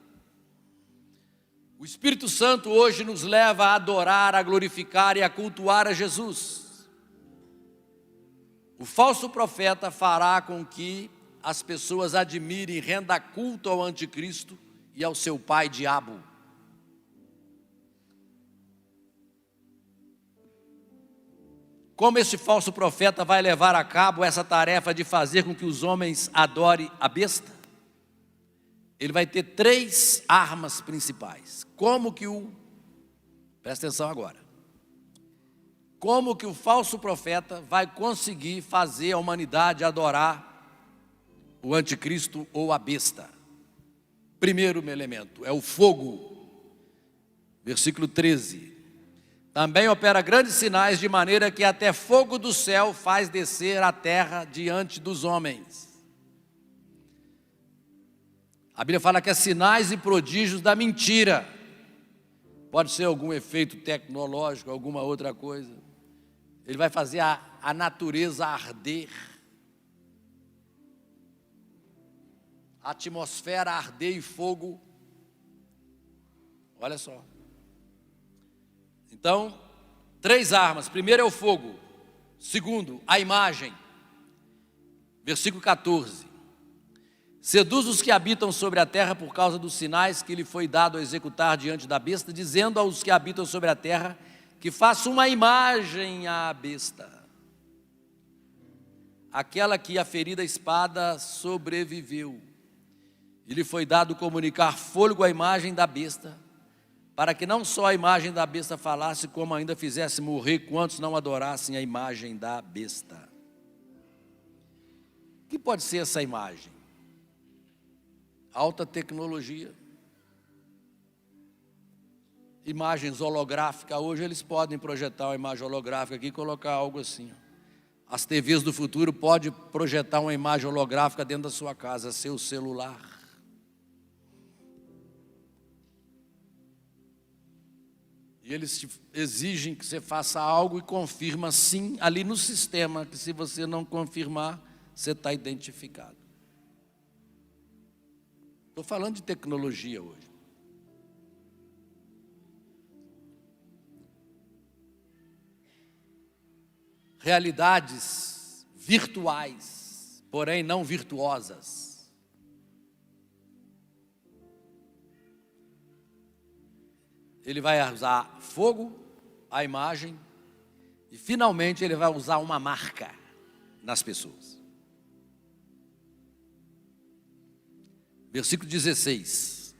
O Espírito Santo hoje nos leva a adorar, a glorificar e a cultuar a Jesus. O falso profeta fará com que as pessoas admirem, rendam culto ao anticristo e ao seu pai diabo. Como esse falso profeta vai levar a cabo essa tarefa de fazer com que os homens adorem a besta? Ele vai ter 3 armas principais. Presta atenção agora. Como que o falso profeta vai conseguir fazer a humanidade adorar o anticristo ou a besta? Primeiro elemento é o fogo. Versículo 13. Também opera grandes sinais, de maneira que até fogo do céu faz descer a terra diante dos homens. A Bíblia fala que é sinais e prodígios da mentira. Pode ser algum efeito tecnológico, alguma outra coisa. Ele vai fazer a natureza arder. A atmosfera arder e fogo. Olha só. Então, 3 armas. Primeiro é o fogo. Segundo, a imagem. Versículo 14. Seduz os que habitam sobre a terra por causa dos sinais que lhe foi dado a executar diante da besta, dizendo aos que habitam sobre a terra que faça uma imagem à besta, aquela que a ferida espada sobreviveu. E lhe foi dado comunicar fôlego à imagem da besta, para que não só a imagem da besta falasse, como ainda fizesse morrer quantos não adorassem a imagem da besta. O que pode ser essa imagem? Alta tecnologia, imagens holográficas. Hoje eles podem projetar uma imagem holográfica aqui e colocar algo assim. As TVs do futuro podem projetar uma imagem holográfica dentro da sua casa, seu celular. E eles exigem que você faça algo e confirma sim ali no sistema, que se você não confirmar, você está identificado. Estou falando de tecnologia hoje. Realidades virtuais, porém não virtuosas. Ele vai usar fogo, a imagem, e finalmente ele vai usar uma marca nas pessoas. Versículo 16.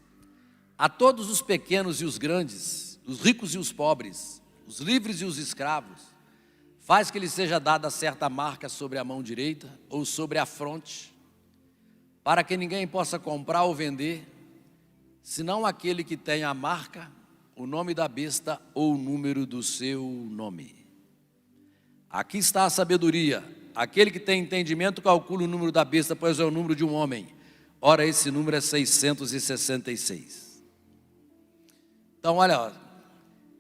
A todos os pequenos e os grandes, os ricos e os pobres, os livres e os escravos, faz que lhe seja dada certa marca sobre a mão direita ou sobre a fronte, para que ninguém possa comprar ou vender, senão aquele que tem a marca, o nome da besta ou o número do seu nome. Aqui está a sabedoria. Aquele que tem entendimento calcula o número da besta, pois é o número de um homem. Ora, esse número é 666. Então, olha,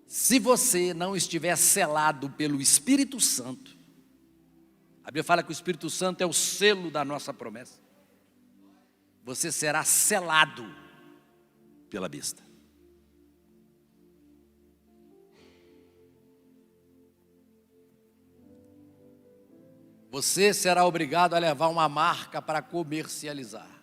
se você não estiver selado pelo Espírito Santo, a Bíblia fala que o Espírito Santo é o selo da nossa promessa, você será selado pela besta. Você será obrigado a levar uma marca para comercializar.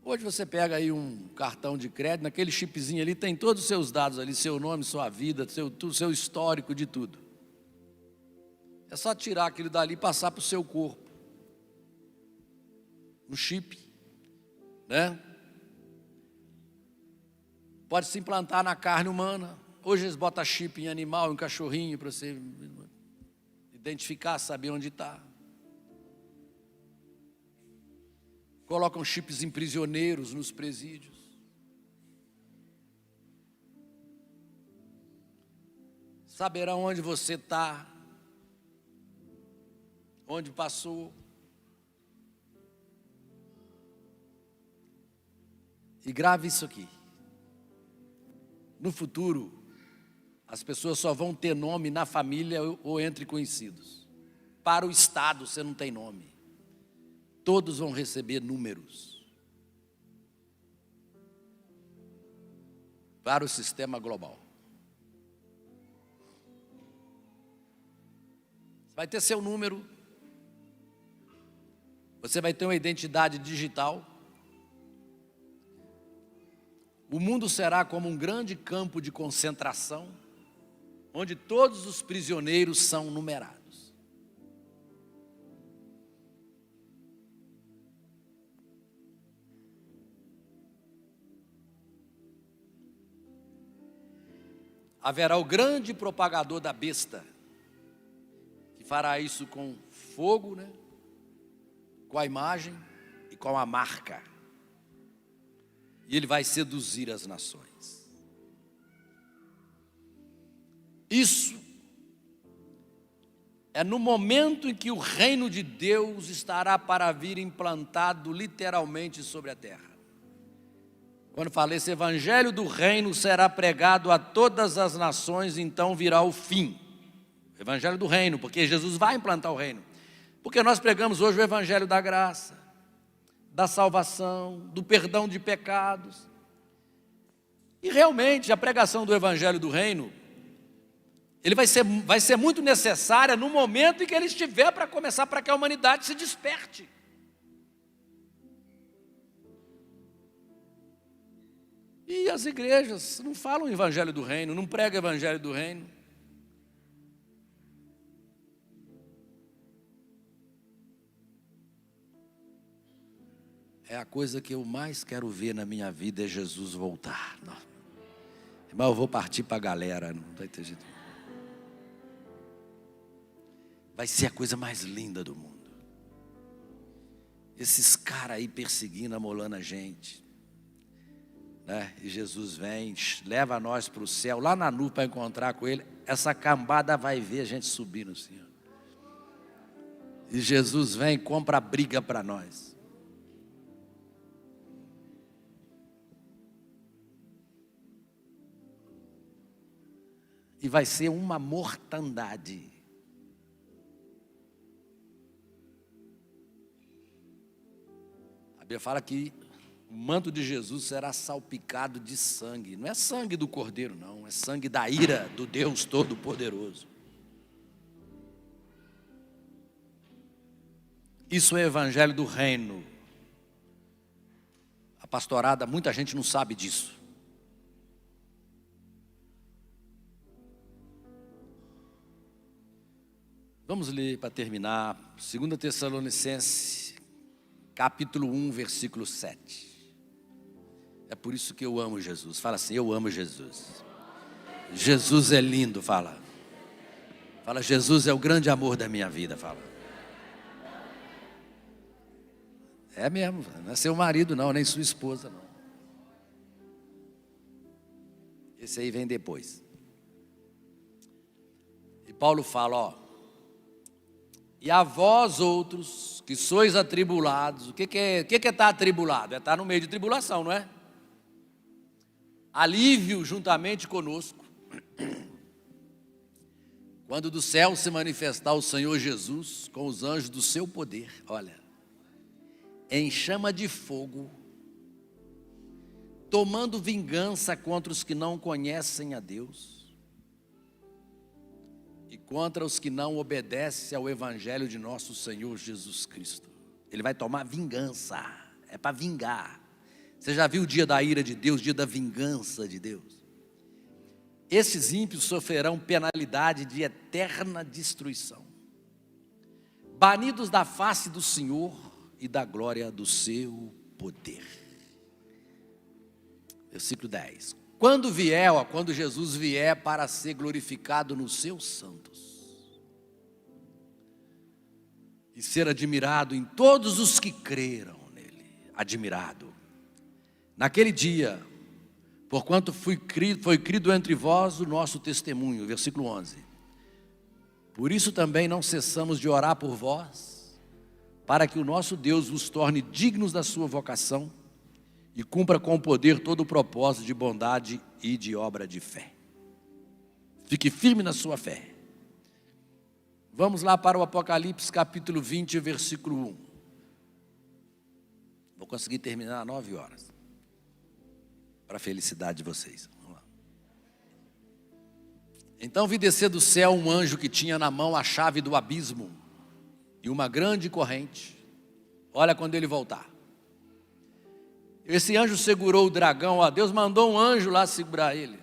Hoje você pega aí um cartão de crédito, naquele chipzinho ali tem todos os seus dados ali, seu nome, sua vida, seu histórico de tudo. É só tirar aquilo dali e passar para o seu corpo. Um chip, né? Pode se implantar na carne humana. Hoje eles botam chip em animal, em cachorrinho, para você identificar, saber onde está. Colocam chips em prisioneiros nos presídios. Saberão onde você está, onde passou. E grave isso aqui. No futuro, as pessoas só vão ter nome na família ou entre conhecidos. Para o Estado, você não tem nome. Todos vão receber números. Para o sistema global. Você vai ter seu número. Você vai ter uma identidade digital. O mundo será como um grande campo de concentração, onde todos os prisioneiros são numerados. Haverá o grande propagador da besta, que fará isso com fogo, né? Com a imagem e com a marca. E ele vai seduzir as nações. Isso é no momento em que o reino de Deus estará para vir implantado literalmente sobre a terra. Quando falei, esse evangelho do reino será pregado a todas as nações, então virá o fim. O evangelho do reino, porque Jesus vai implantar o reino. Porque nós pregamos hoje o evangelho da graça, da salvação, do perdão de pecados. E realmente a pregação do evangelho do reino, ele vai ser muito necessária no momento em que ele estiver para começar, para que a humanidade se desperte. E as igrejas não falam o evangelho do reino, não pregam o evangelho do reino. É a coisa que eu mais quero ver na minha vida, é Jesus voltar. Mas eu vou partir para a galera, não vai ter jeito. Vai ser a coisa mais linda do mundo. Esses caras aí perseguindo, amolando a gente, né? E Jesus vem, leva nós para o céu, lá na nuvem para encontrar com Ele. Essa cambada vai ver a gente subindo assim. E Jesus vem e compra a briga para nós. E vai ser uma mortandade. A Bíblia fala que o manto de Jesus será salpicado de sangue. Não é sangue do Cordeiro, não. É sangue da ira do Deus Todo-Poderoso. Isso é o evangelho do reino. A pastorada, muita gente não sabe disso. Vamos ler para terminar, 2 Tessalonicenses, capítulo 1, versículo 7. É por isso que eu amo Jesus. Fala assim, eu amo Jesus. Jesus é lindo, fala. Fala, Jesus é o grande amor da minha vida, fala. É mesmo, não é seu marido não, nem sua esposa não. Esse aí vem depois. E Paulo fala, ó. E a vós outros, que sois atribulados. O que é estar atribulado? É estar no meio de tribulação, não é? Alívio juntamente conosco. Quando do céu se manifestar o Senhor Jesus com os anjos do seu poder, olha, em chama de fogo, tomando vingança contra os que não conhecem a Deus e contra os que não obedecem ao evangelho de nosso Senhor Jesus Cristo. Ele vai tomar vingança, é para vingar. Você já viu o dia da ira de Deus, o dia da vingança de Deus? Esses ímpios sofrerão penalidade de eterna destruição, banidos da face do Senhor e da glória do seu poder. Versículo 10. Quando Jesus vier para ser glorificado nos seus santos e ser admirado em todos os que creram nele, admirado. Naquele dia, porquanto foi crido entre vós o nosso testemunho, versículo 11. Por isso também não cessamos de orar por vós, para que o nosso Deus vos torne dignos da sua vocação e cumpra com poder todo o propósito de bondade e de obra de fé. Fique firme na sua fé. Vamos lá para o Apocalipse capítulo 20, versículo 1. Vou conseguir terminar às 9 horas. Para a felicidade de vocês. Vamos lá. Então vi descer do céu um anjo que tinha na mão a chave do abismo e uma grande corrente. Olha quando ele voltar. Esse anjo segurou o dragão, ó, Deus mandou um anjo lá segurar ele.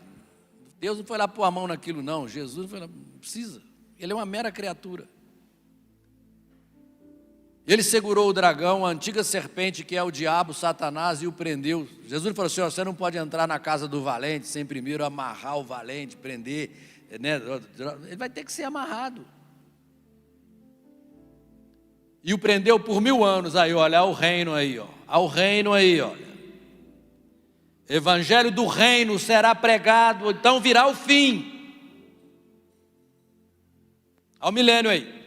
Deus não foi lá pôr a mão naquilo não, Jesus não foi lá, não precisa. Ele é uma mera criatura. Ele segurou o dragão, a antiga serpente que é o diabo, Satanás, e o prendeu. Jesus falou assim, ó, você não pode entrar na casa do valente sem primeiro amarrar o valente, prender, né? Ele vai ter que ser amarrado. E o prendeu por 1000 anos, aí olha, ao reino aí, ó. Ao reino aí, olha. Evangelho do reino será pregado, então virá o fim. Ao milênio aí.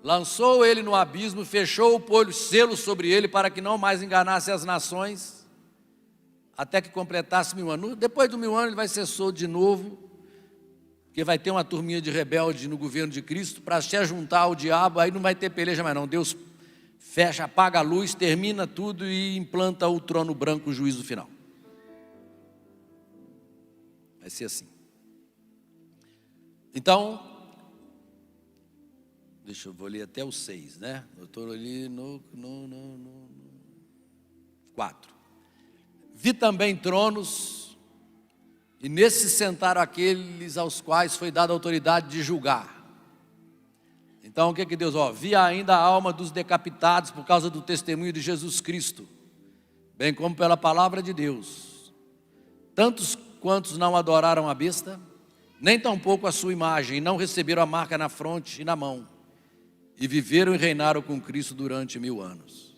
Lançou ele no abismo, fechou o selo sobre ele para que não mais enganasse as nações, até que completasse 1000 anos. Depois do 1000 anos ele vai ser solto de novo, porque vai ter uma turminha de rebelde no governo de Cristo, para se juntar ao diabo, aí não vai ter peleja mais não. Deus fecha, apaga a luz, termina tudo e implanta o trono branco, o juízo final. Vai ser assim. Então, vou ler até o 6, né? Eu estou ali no 4. Vi também tronos, e nesses sentaram aqueles aos quais foi dada a autoridade de julgar. Então o que Deus, ó, vi ainda a alma dos decapitados por causa do testemunho de Jesus Cristo, bem como pela palavra de Deus. Tantos quantos não adoraram a besta, nem tampouco a sua imagem, e não receberam a marca na fronte e na mão, e viveram e reinaram com Cristo durante 1000 anos.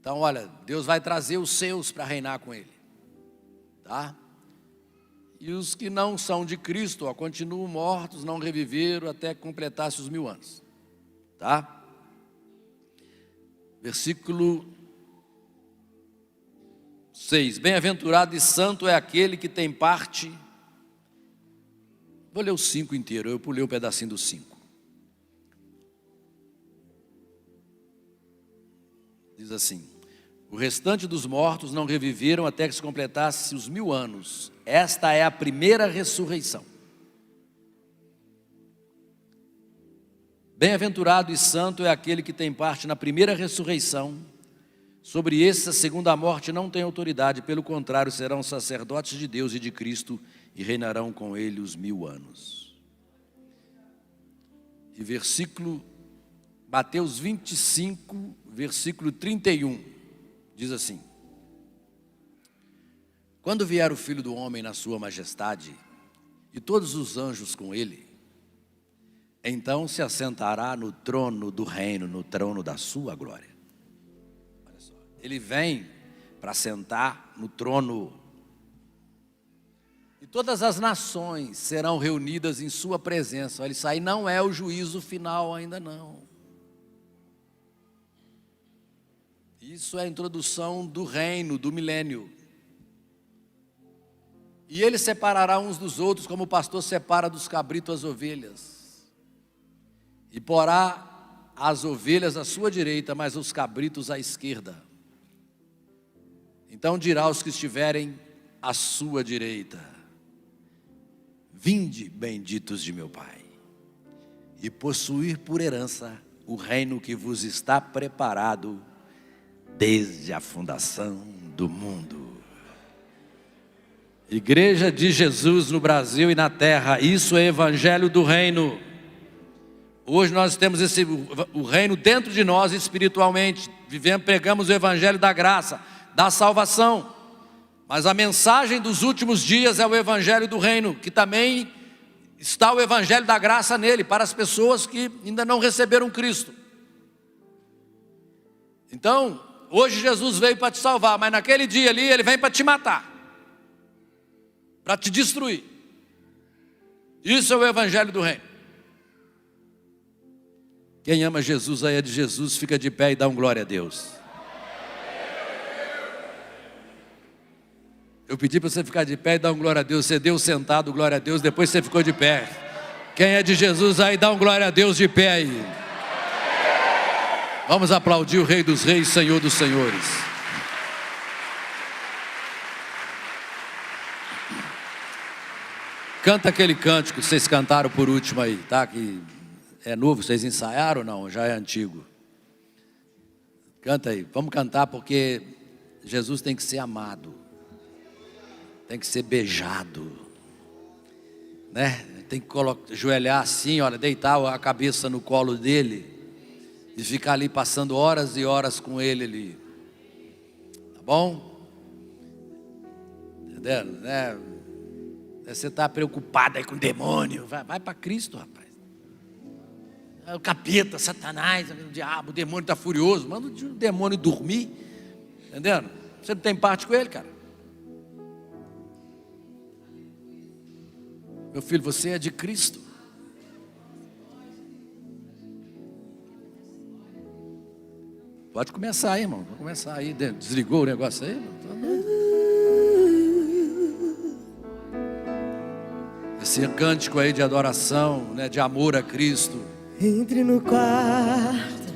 Então olha, Deus vai trazer os seus para reinar com Ele, tá? E os que não são de Cristo, ó, continuam mortos, não reviveram até que completasse os 1000 anos, tá? Versículo 6. Bem-aventurado e santo é aquele que tem parte. Vou ler o 5 inteiro, eu pulei um pedacinho do 5. Diz assim: o restante dos mortos não reviveram até que se completasse os 1000 anos. Esta é a primeira ressurreição. Bem-aventurado e santo é aquele que tem parte na primeira ressurreição. Sobre esse, a segunda morte não tem autoridade, pelo contrário, serão sacerdotes de Deus e de Cristo e reinarão com ele os 1000 anos. E versículo Mateus 25, versículo 31, diz assim: quando vier o Filho do Homem na sua majestade, e todos os anjos com ele, então se assentará no trono do reino, no trono da sua glória. Olha só, ele vem para sentar no trono, e todas as nações serão reunidas em sua presença. Olha, isso aí não é o juízo final ainda não. Isso é a introdução do reino, do milênio. E ele separará uns dos outros, como o pastor separa dos cabritos as ovelhas. E porá as ovelhas à sua direita, mas os cabritos à esquerda. Então dirá aos que estiverem à sua direita: vinde, benditos de meu Pai, e possuir por herança o reino que vos está preparado desde a fundação do mundo. Igreja de Jesus no Brasil e na terra, isso é evangelho do reino. Hoje nós temos o reino dentro de nós espiritualmente, pregamos o evangelho da graça, da salvação, mas a mensagem dos últimos dias é o evangelho do reino, que também está o evangelho da graça nele, para as pessoas que ainda não receberam Cristo. Então, hoje Jesus veio para te salvar, mas naquele dia ali ele vem para te matar, para te destruir. Isso é o evangelho do reino. Quem ama Jesus, aí é de Jesus, fica de pé e dá um glória a Deus. Eu pedi para você ficar de pé e dar um glória a Deus. Você deu sentado, glória a Deus, depois você ficou de pé. Quem é de Jesus aí, dá um glória a Deus de pé aí. Vamos aplaudir o Rei dos Reis, Senhor dos Senhores. Canta aquele cântico que vocês cantaram por último aí, tá? Que é novo, vocês ensaiaram ou não? Já é antigo. Canta aí, vamos cantar, porque Jesus tem que ser amado, tem que ser beijado, né? Tem que ajoelhar assim, olha, deitar a cabeça no colo dele e ficar ali passando horas e horas com ele ali, tá bom? Entendendo, né? Você está preocupado aí com o demônio, vai para Cristo, rapaz. O capeta, Satanás, o diabo, o demônio está furioso, manda o demônio dormir, entendendo? Você não tem parte com ele, cara. Meu filho, você é de Cristo. Pode começar aí, irmão. Pode começar aí. Desligou o negócio aí? Esse cântico aí de adoração, né, de amor a Cristo. Entre no quarto,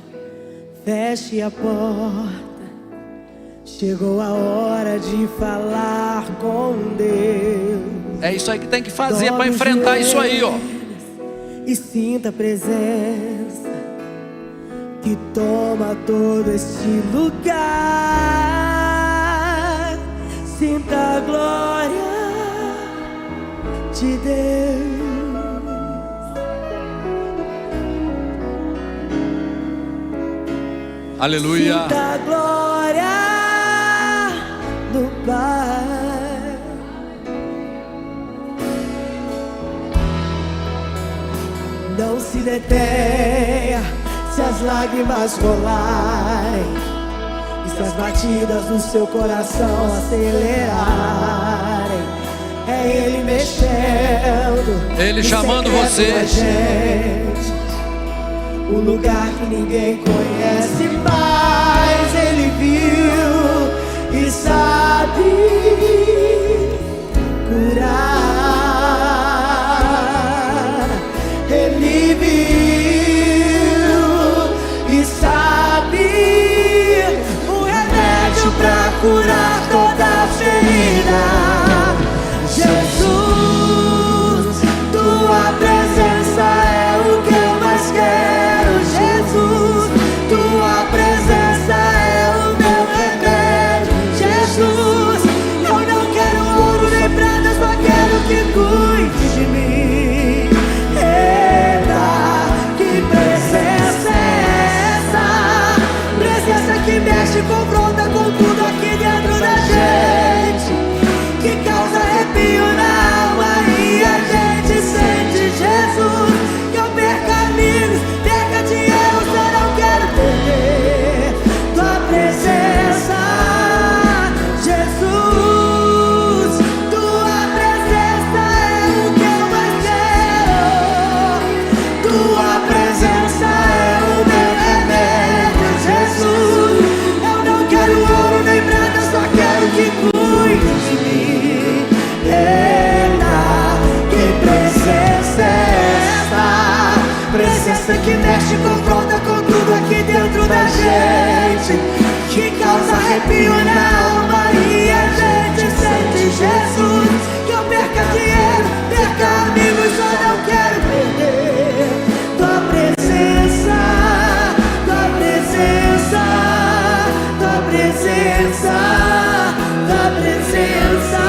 feche a porta. Chegou a hora de falar com Deus. É isso aí que tem que fazer para enfrentar isso aí, ó. E sinta a presença que toma todo este lugar. Sinta a glória de Deus. Aleluia. Sinta a glória do Pai. Não se detenha se as lágrimas rolarem e se as batidas do seu coração acelerarem. É Ele mexendo, Ele chamando você. Um lugar que ninguém conhece, mas Ele viu e sabe curar. Ele viu e sabe o remédio pra curar toda ferida. Jesus, tua presença é o que eu mais quero. Jesus, tua presença é o meu remédio. Jesus, eu não quero confronta com tudo aqui dentro da gente, que causa arrepio na alma e a gente sente Jesus. Que eu perca amigos, perca dinheiro, só não quero perder tua presença, Jesus. Tua presença é o que eu mais quero, tua presença é o meu remédio, Jesus. Eu não quero ouro nem prata, só quero que cuide de mim. Eita, que presença é essa? Presença que mexe, confronta com tudo aqui dentro da gente, que causa arrepio na alma e a gente sente Jesus. Que eu perca dinheiro, perca amigos, só não quero perder tua presença, tua presença, tua presença, tua presença.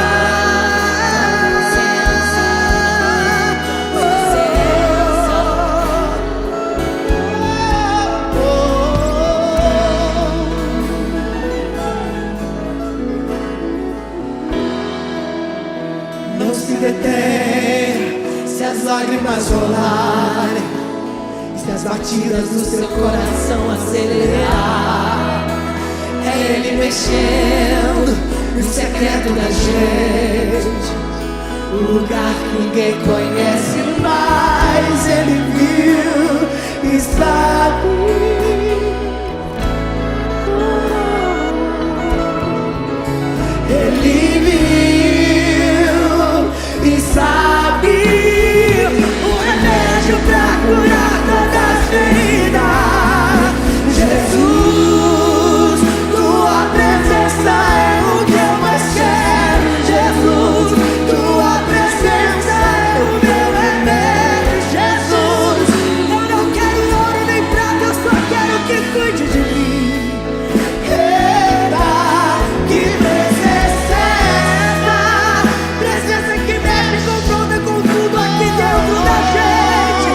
Não se detenha se as lágrimas rolarem, se as batidas do seu coração acelerar. É Ele mexendo no secreto da gente, o lugar que ninguém conhece, mas Ele viu e sabe. Ele viu e sabe o remédio pra curar todas as feridas. Jesus, tua presença é o que eu mais quero. Jesus, tua presença é o meu remédio. Jesus, eu não quero ouro nem prata, eu só quero que cuide de mim. Eita, que presença é essa? Presença que mexe, confronta com tudo aqui dentro da gente,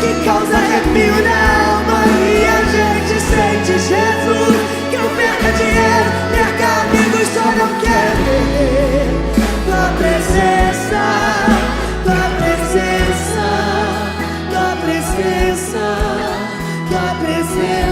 que causa arrepio na alma e a gente sente Jesus. Que eu perca dinheiro, perca amigos, só não quero perder tua presença, tua presença, tua presença, tua presença.